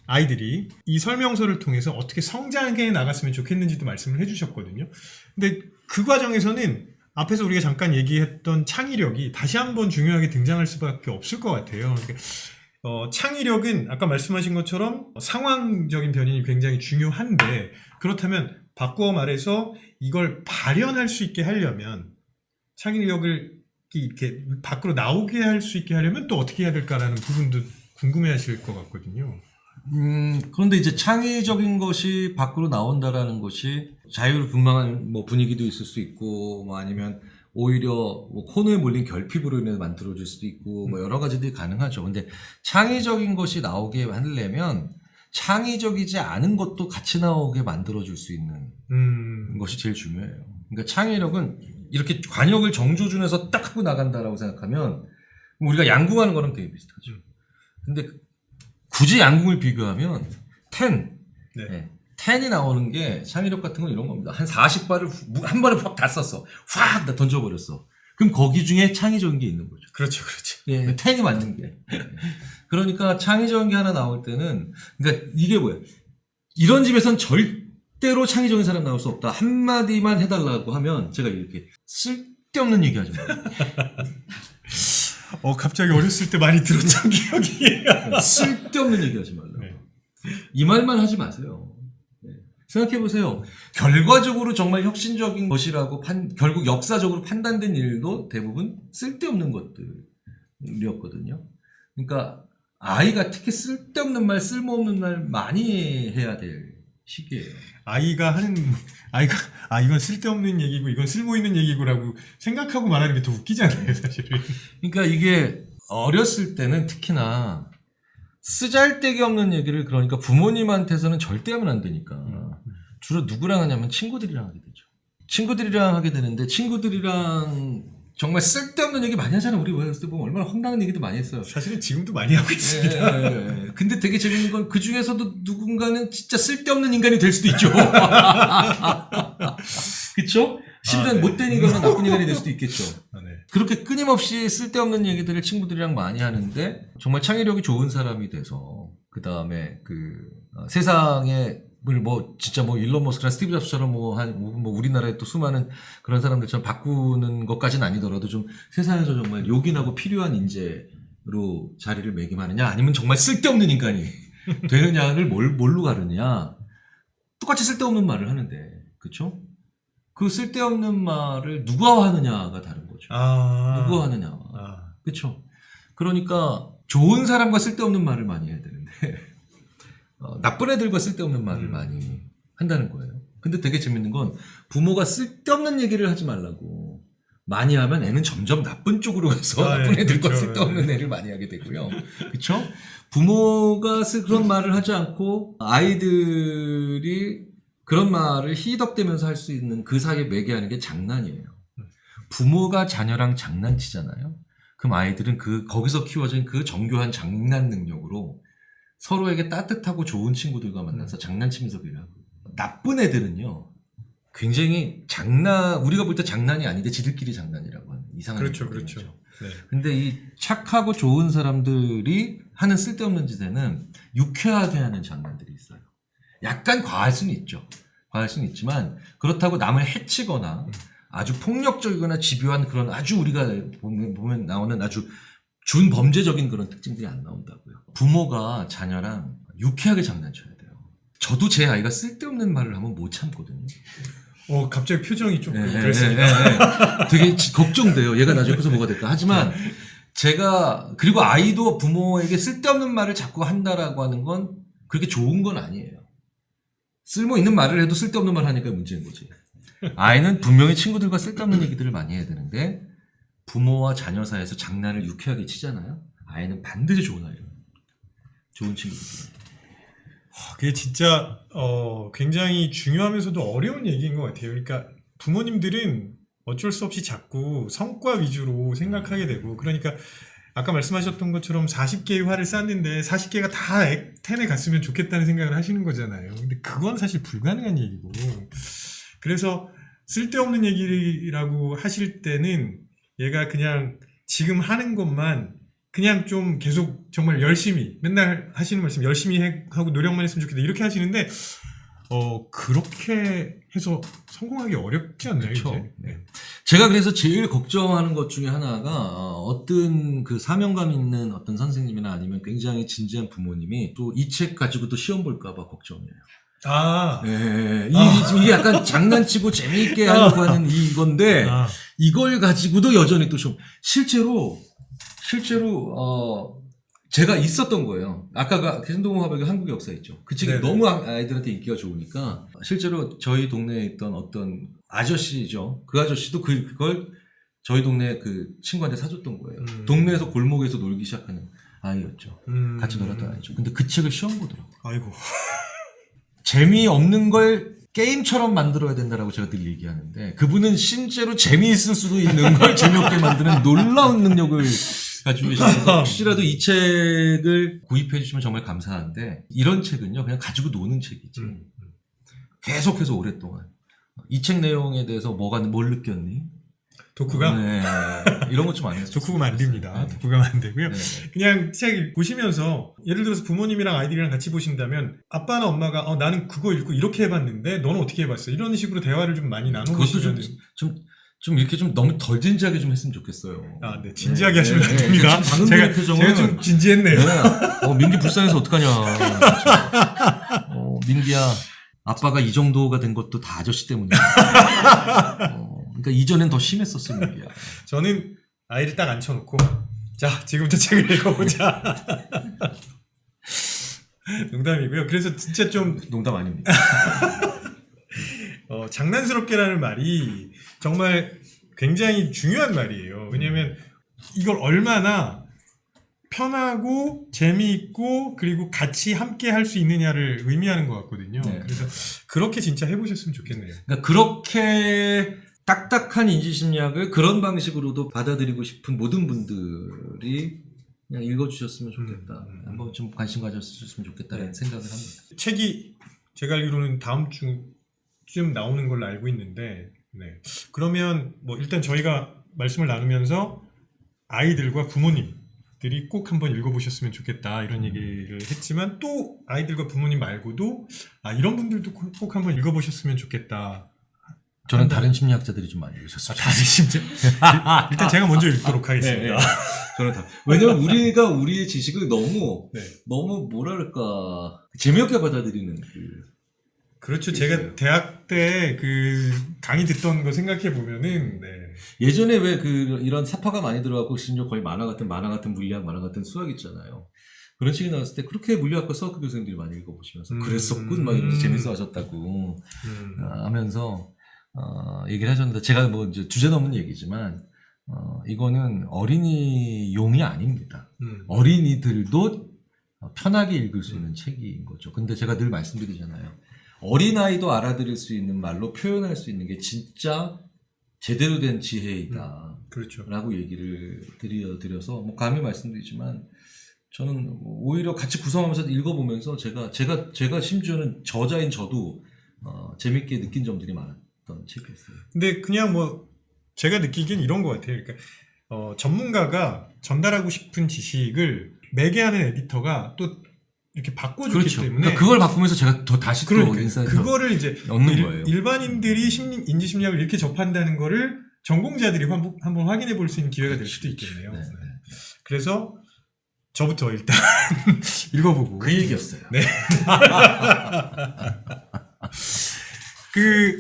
아이들이 이 설명서를 통해서 어떻게 성장해 나갔으면 좋겠는지도 말씀을 해주셨거든요. 근데 그 과정에서는 앞에서 우리가 잠깐 얘기했던 창의력이 다시 한번 중요하게 등장할 수밖에 없을 것 같아요. 그러니까 창의력은 아까 말씀하신 것처럼 상황적인 변인이 굉장히 중요한데 그렇다면 바꾸어 말해서 이걸 발현할 수 있게 하려면 창의력을 이렇게 밖으로 나오게 할 수 있게 하려면 또 어떻게 해야 될까라는 부분도 궁금해 하실 것 같거든요. 그런데 이제 창의적인 것이 밖으로 나온다라는 것이 자유분방한 뭐 분위기도 있을 수 있고, 뭐 아니면 오히려 뭐 코너에 몰린 결핍으로 인해 만들어질 수도 있고, 뭐 여러 가지들이 가능하죠. 근데 창의적인 것이 나오게 하려면 창의적이지 않은 것도 같이 나오게 만들어줄 수 있는 것이 제일 중요해요. 그러니까 창의력은 이렇게 관역을 정조준해서 딱 하고 나간다라고 생각하면 우리가 양궁하는 거랑 되게 비슷하죠. 근데 굳이 양궁을 비교하면 10이 나오는 게 창의력 같은 건 이런 겁니다. 한 40발을 한 번에 팍 다 썼어. 확 다 던져버렸어. 그럼 거기 중에 창의적인 게 있는 거죠. 그렇죠. 예, 10이 맞는 게. 그러니까 창의적인 게 하나 나올 때는, 그러니까 이게 뭐예요? 이런 집에선 절대로 창의적인 사람 나올 수 없다. 한마디만 해달라고 하면 제가 이렇게 쓸데없는 얘기 하지 마요. 갑자기 어렸을 때 많이 들었던 기억이. 쓸데없는 얘기 하지 말라고. 네. 이 말만 하지 마세요. 네. 생각해보세요. 결과적으로 정말 혁신적인 것이라고 결국 역사적으로 판단된 일도 대부분 쓸데없는 것들이었거든요. 그러니까 아이가 특히 쓸데없는 말, 쓸모없는 말 많이 해야 될 시기예요. 이건 쓸데없는 얘기고 이건 쓸모 있는 얘기고라고 생각하고 말하는 게 더 웃기잖아요, 사실은. 그러니까 이게 어렸을 때는 특히나 쓰잘데기 없는 얘기를 그러니까 부모님한테서는 절대 하면 안 되니까 주로 누구랑 하냐면 친구들이랑 하게 되죠. 친구들이랑 하게 되는데 친구들이랑 정말 쓸데없는 얘기 많이 하잖아요. 우리 어렸을 때 보면 얼마나 황당한 얘기도 많이 했어요. 사실은 지금도 많이 하고 있습니다. 근데 되게 재밌는 건 그 중에서도 누군가는 진짜 쓸데없는 인간이 될 수도 있죠. 그쵸? 심지어 못된 인간은 나쁜 인간이 될 수도 있겠죠. 네. 그렇게 끊임없이 쓸데없는 얘기들을 친구들이랑 많이 하는데 정말 창의력이 좋은 사람이 돼서 그 다음에 세상에 진짜 일론 머스크나 스티브 잡스처럼 우리나라에 또 수많은 그런 사람들처럼 바꾸는 것까지는 아니더라도 좀 세상에서 정말 요긴하고 필요한 인재로 자리를 매김하느냐 아니면 정말 쓸데없는 인간이 되느냐를 뭘로 가르냐. 똑같이 쓸데없는 말을 하는데, 그쵸? 그 쓸데없는 말을 누가 하느냐가 다른 거죠. 누가 하느냐. 그쵸? 그러니까 좋은 사람과 쓸데없는 말을 많이 해야 되는데 나쁜 애들과 쓸데없는 말을 많이 한다는 거예요. 근데 되게 재밌는 건 부모가 쓸데없는 얘기를 하지 말라고 많이 하면 애는 점점 나쁜 쪽으로 가서 나쁜 애들과 그렇죠. 쓸데없는 애를 많이 하게 되고요. 그렇죠? 부모가 그런 말을 하지 않고 아이들이 그런 말을 희덕대면서 할 수 있는 그 사이에 매개하는 게 장난이에요. 부모가 자녀랑 장난치잖아요. 그럼 아이들은 거기서 키워진 그 정교한 장난 능력으로 서로에게 따뜻하고 좋은 친구들과 만나서 장난치면서 그래요. 나쁜 애들은요, 굉장히 우리가 볼 때 장난이 아닌데 지들끼리 장난이라고 하는 이상한. 그렇죠, 그렇죠. 네. 근데 이 착하고 좋은 사람들이 하는 쓸데없는 짓에는 유쾌하게 하는 장난들이 있어요. 약간 과할 수는 있죠. 과할 수는 있지만, 그렇다고 남을 해치거나 아주 폭력적이거나 집요한 그런 아주 우리가 보면 나오는 아주 준범죄적인 그런 특징들이 안 나온다고요. 부모가 자녀랑 유쾌하게 장난쳐야 돼요. 저도 제 아이가 쓸데없는 말을 하면 못 참거든요. 갑자기 표정이 조금 그랬습니다. 되게 걱정돼요. 얘가 나중에 커서 뭐가 될까. 하지만 그리고 아이도 부모에게 쓸데없는 말을 자꾸 한다라고 하는 건 그렇게 좋은 건 아니에요. 쓸모 있는 말을 해도 쓸데없는 말 하니까 문제인 거지. 아이는 분명히 친구들과 쓸데없는 얘기들을 많이 해야 되는데 부모와 자녀 사이에서 장난을 유쾌하게 치잖아요. 아이는 반드시 좋은 아이를. 좋은 친구들. 그게 진짜 굉장히 중요하면서도 어려운 얘기인 것 같아요. 그러니까 부모님들은 어쩔 수 없이 자꾸 성과 위주로 생각하게 되고, 그러니까 아까 말씀하셨던 것처럼 40개의 활을 쐈는데 40개가 다 10에 갔으면 좋겠다는 생각을 하시는 거잖아요. 근데 그건 사실 불가능한 얘기고, 그래서 쓸데없는 얘기라고 하실 때는 얘가 그냥 지금 하는 것만 그냥 좀 계속 정말 열심히 맨날 하시는 말씀 열심히 하고 노력만 했으면 좋겠다 이렇게 하시는데 그렇게 해서 성공하기 어렵지 않나요? 그렇죠. 이제? 네. 제가 그래서 제일 걱정하는 것 중에 하나가 어떤 그 사명감 있는 어떤 선생님이나 아니면 굉장히 진지한 부모님이 또 이 책 가지고 또 시험 볼까 봐 걱정이에요. 네, 이게 약간 장난치고 재미있게 하려고 하는 이건데 이걸 가지고도 여전히 또 시험. 실제로 제가 있었던 거예요. 아까가 신동화백의 한국의 역사 있죠. 그 책이 너무 아이들한테 인기가 좋으니까 실제로 저희 동네에 있던 어떤 아저씨죠. 그 아저씨도 그걸 저희 동네 그 친구한테 사줬던 거예요. 동네에서 골목에서 놀기 시작하는 아이였죠. 같이 놀았던 아이죠. 근데 그 책을 시험 보더라고요. 아이고. 재미없는 걸 게임처럼 만들어야 된다라고 제가 늘 얘기하는데 그분은 실제로 재미있을 수도 있는 걸 재미없게 만드는 놀라운 능력을 가지고 계셔서 혹시라도 이 책을 구입해 주시면 정말 감사한데 이런 책은요 그냥 가지고 노는 책이지 계속해서 오랫동안 이 책 내용에 대해서 뭘 느꼈니? 독후감? 네. 이런 것 좀 안 해요. 독후감 안 됩니다. 네. 독후감 안 되고요. 네. 그냥 책 보시면서 예를 들어서 부모님이랑 아이들이랑 같이 보신다면 아빠나 엄마가 나는 그거 읽고 이렇게 해봤는데 너는 어떻게 해봤어? 이런 식으로 대화를 좀 많이 나눠보시면 좀 이렇게 좀 너무 덜 진지하게 좀 했으면 좋겠어요. 네, 진지하게 하시면 안 됩니다. 방금 제가 좀 진지했네요. 민기 불쌍해서 어떡하냐. 민기야, 아빠가 이 정도가 된 것도 다 아저씨 때문이야. 그러니까 이전엔 더 심했었어, 민기야. 저는 아이를 딱 앉혀놓고 자, 지금부터 책을 읽어보자. 농담이고요. 그래서 진짜 좀 농담 아닙니다. 장난스럽게라는 말이 정말 굉장히 중요한 말이에요. 왜냐하면 이걸 얼마나 편하고 재미있고 그리고 같이 함께 할 수 있느냐를 의미하는 것 같거든요. 네. 그래서 그렇게 진짜 해보셨으면 좋겠네요. 그러니까 그렇게 딱딱한 인지심리학을 그런 방식으로도 받아들이고 싶은 모든 분들이 그냥 읽어주셨으면 좋겠다. 한번 좀 관심 가졌으면 좋겠다는 생각을 합니다. 책이 제가 알기로는 다음 주쯤 나오는 걸로 알고 있는데, 그러면 뭐 일단 저희가 말씀을 나누면서 아이들과 부모님들이 꼭 한번 읽어보셨으면 좋겠다 이런 얘기를 했지만 또 아이들과 부모님 말고도 이런 분들도 꼭 한번 읽어보셨으면 좋겠다. 저는 다른 심리학자들이 좀 많이 읽으셨어요. 다른 심리학 일단 제가 먼저 읽도록 하겠습니다. 저는 왜냐면 우리가 우리의 지식을 너무 뭐랄까 재미없게 받아들이는 그렇죠. 제가 대학 때 그 강의 듣던 거 생각해 보면은 예전에 왜 이런 사파가 많이 들어가고 심지어 거의 만화 같은 물리학, 만화 같은 수학 있잖아요. 그런 책이 나왔을 때 그렇게 물리학과 수학과 교수님들이 많이 읽어보시면서 그랬었군 막 이러면서 재밌어 하셨다고 하면서 얘기를 하셨는데 제가 뭐 이제 주제 넘는 얘기지만 이거는 어린이용이 아닙니다. 어린이들도 편하게 읽을 수 있는 책인 거죠. 근데 제가 늘 말씀드리잖아요. 어린아이도 알아들을 수 있는 말로 표현할 수 있는 게 진짜 제대로 된 지혜이다. 그렇죠. 라고 얘기를 드려서 뭐 감히 말씀드리지만 저는 오히려 같이 구성하면서 읽어보면서 제가 심지어는 저자인 저도 재밌게 느낀 점들이 많았던 책이었어요. 근데 그냥 뭐 제가 느끼기엔 이런 것 같아요. 그러니까 전문가가 전달하고 싶은 지식을 매개하는 에디터가 또 이렇게 바꿔주기 그렇죠. 때문에 그러니까 그걸 바꾸면서 제가 더 다시 또 인사이트 그거를 이제 얻는 거예요. 일반인들이 인지심리학을 이렇게 접한다는 거를 전공자들이 한번 확인해 볼 수 있는 기회가 될 수도 있겠네요. 네. 그래서 저부터 일단 읽어보고 그 얘기였어요. 네. 그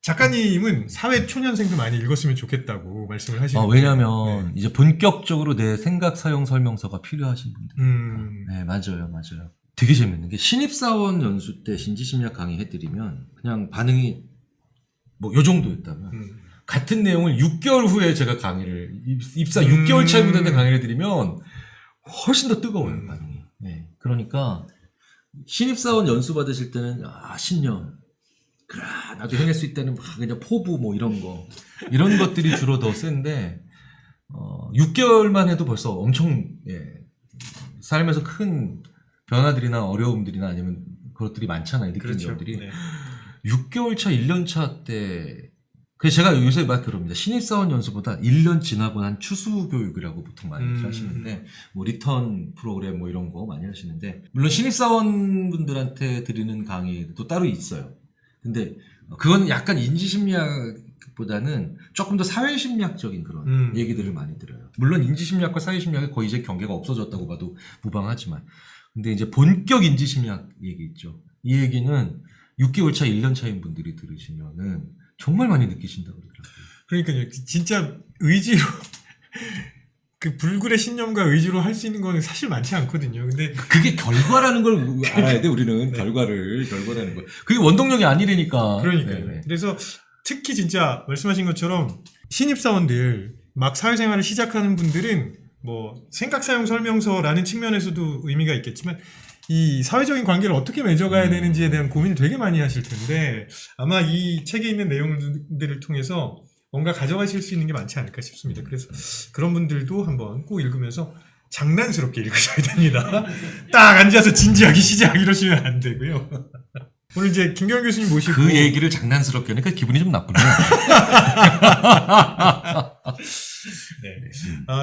작가님은 사회 초년생도 많이 읽었으면 좋겠다고 말씀을 하시는데 왜냐하면 이제 본격적으로 내 생각 사용 설명서가 필요하신 분들. 네, 맞아요. 되게 재밌는 게 신입사원 연수 때 신지심리학 강의 해드리면 그냥 반응이 뭐 요 정도였다면 같은 내용을 6개월 후에 제가 강의를 입사 6개월 차에 무단에 강의를 해드리면 훨씬 더 뜨거워요 반응이. 네, 그러니까 신입사원 연수 받으실 때는 신년 그래 나도 해낼 수 있다는 막 그냥 포부 뭐 이런 것들이 주로 더 센데 6개월만 해도 벌써 엄청 삶에서 큰 변화들이나 어려움들이나 아니면 그것들이 많잖아요 느끼는 그렇죠. 점들이. 네. 6개월 차 1년 차 때 그래서 제가 요새 막 그럽니다. 신입사원 연수보다 1년 지나고 난 추수 교육이라고 보통 많이 하시는데 뭐 리턴 프로그램 뭐 이런 거 많이 하시는데 물론 신입사원 분들한테 드리는 강의도 따로 있어요. 근데 그건 약간 인지심리학보다는 조금 더 사회심리학적인 그런 얘기들을 많이 들어요. 물론 인지심리학과 사회심리학이 거의 이제 경계가 없어졌다고 봐도 무방하지만 근데 이제 본격 인지심리학 얘기 있죠. 이 얘기는 6개월 차, 1년 차인 분들이 들으시면은 정말 많이 느끼신다고 그러더라고요. 그러니까요. 진짜 의지로 그 불굴의 신념과 의지로 할 수 있는 거는 사실 많지 않거든요. 근데 그게 결과라는 걸 알아야 돼. 우리는 결과라는 걸. 그게 원동력이 아니라니까. 그러니까요. 네. 그래서 특히 진짜 말씀하신 것처럼 신입사원들 막 사회생활을 시작하는 분들은 뭐 생각사용 설명서라는 측면에서도 의미가 있겠지만 이 사회적인 관계를 어떻게 맺어가야 되는지에 대한 고민을 되게 많이 하실 텐데 아마 이 책에 있는 내용들을 통해서 뭔가 가져가실 수 있는 게 많지 않을까 싶습니다. 그래서 그런 분들도 한번 꼭 읽으면서 장난스럽게 읽으셔야 됩니다. 딱 앉아서 진지하게 시작 이러시면 안 되고요. 오늘 이제 김경일 교수님 모시고 그 얘기를 장난스럽게 하니까 기분이 좀 나쁘네요. 네.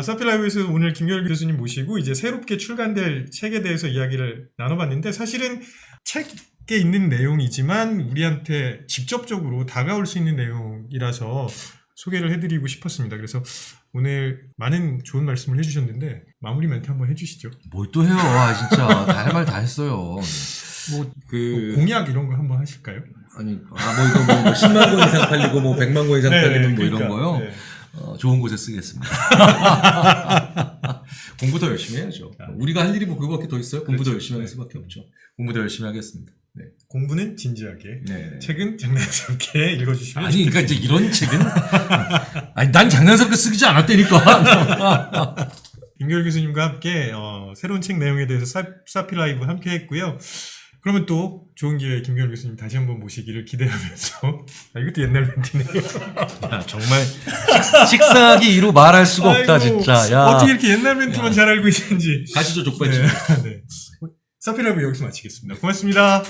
서필라이브에서 오늘 김경일 교수님 모시고 이제 새롭게 출간될 책에 대해서 이야기를 나눠봤는데 사실은 책에 있는 내용이지만 우리한테 직접적으로 다가올 수 있는 내용이라서 소개를 해드리고 싶었습니다. 그래서 오늘 많은 좋은 말씀을 해주셨는데 마무리 멘트 한번 해주시죠. 뭘 또 해요? 진짜 다 할 말 다 했어요. 뭐 공약 이런 거 한번 하실까요? 아니 뭐 이거 뭐 10만 권 이상 팔리고 뭐 100만 권 이상 팔리면 뭐 이런 거요. 네. 좋은 곳에 쓰겠습니다. 공부 더 열심히 해야죠. 우리가 할 일이 뭐 그거밖에 더 있어요? 공부 더 열심히 하는 수밖에 없죠. 공부 더 열심히 하겠습니다. 네. 공부는 진지하게, 네. 책은 장난스럽게 읽어주시면 아니, 그러니까 이제 이런 책은 아니 난 장난스럽게 쓰지 않았다니까. 김경일 교수님과 함께 새로운 책 내용에 대해서 사피라이브 함께 했고요. 그러면 또 좋은 기회에 김경일 교수님 다시 한번 모시기를 기대하면서 이것도 옛날 멘트네요. 야, 정말 식사하기 이루 말할 수가 없다 진짜. 야. 어떻게 이렇게 옛날 멘트만 잘 알고 있는지. 가시죠 족발집. 네. 사피라이브 여기서 마치겠습니다. 고맙습니다.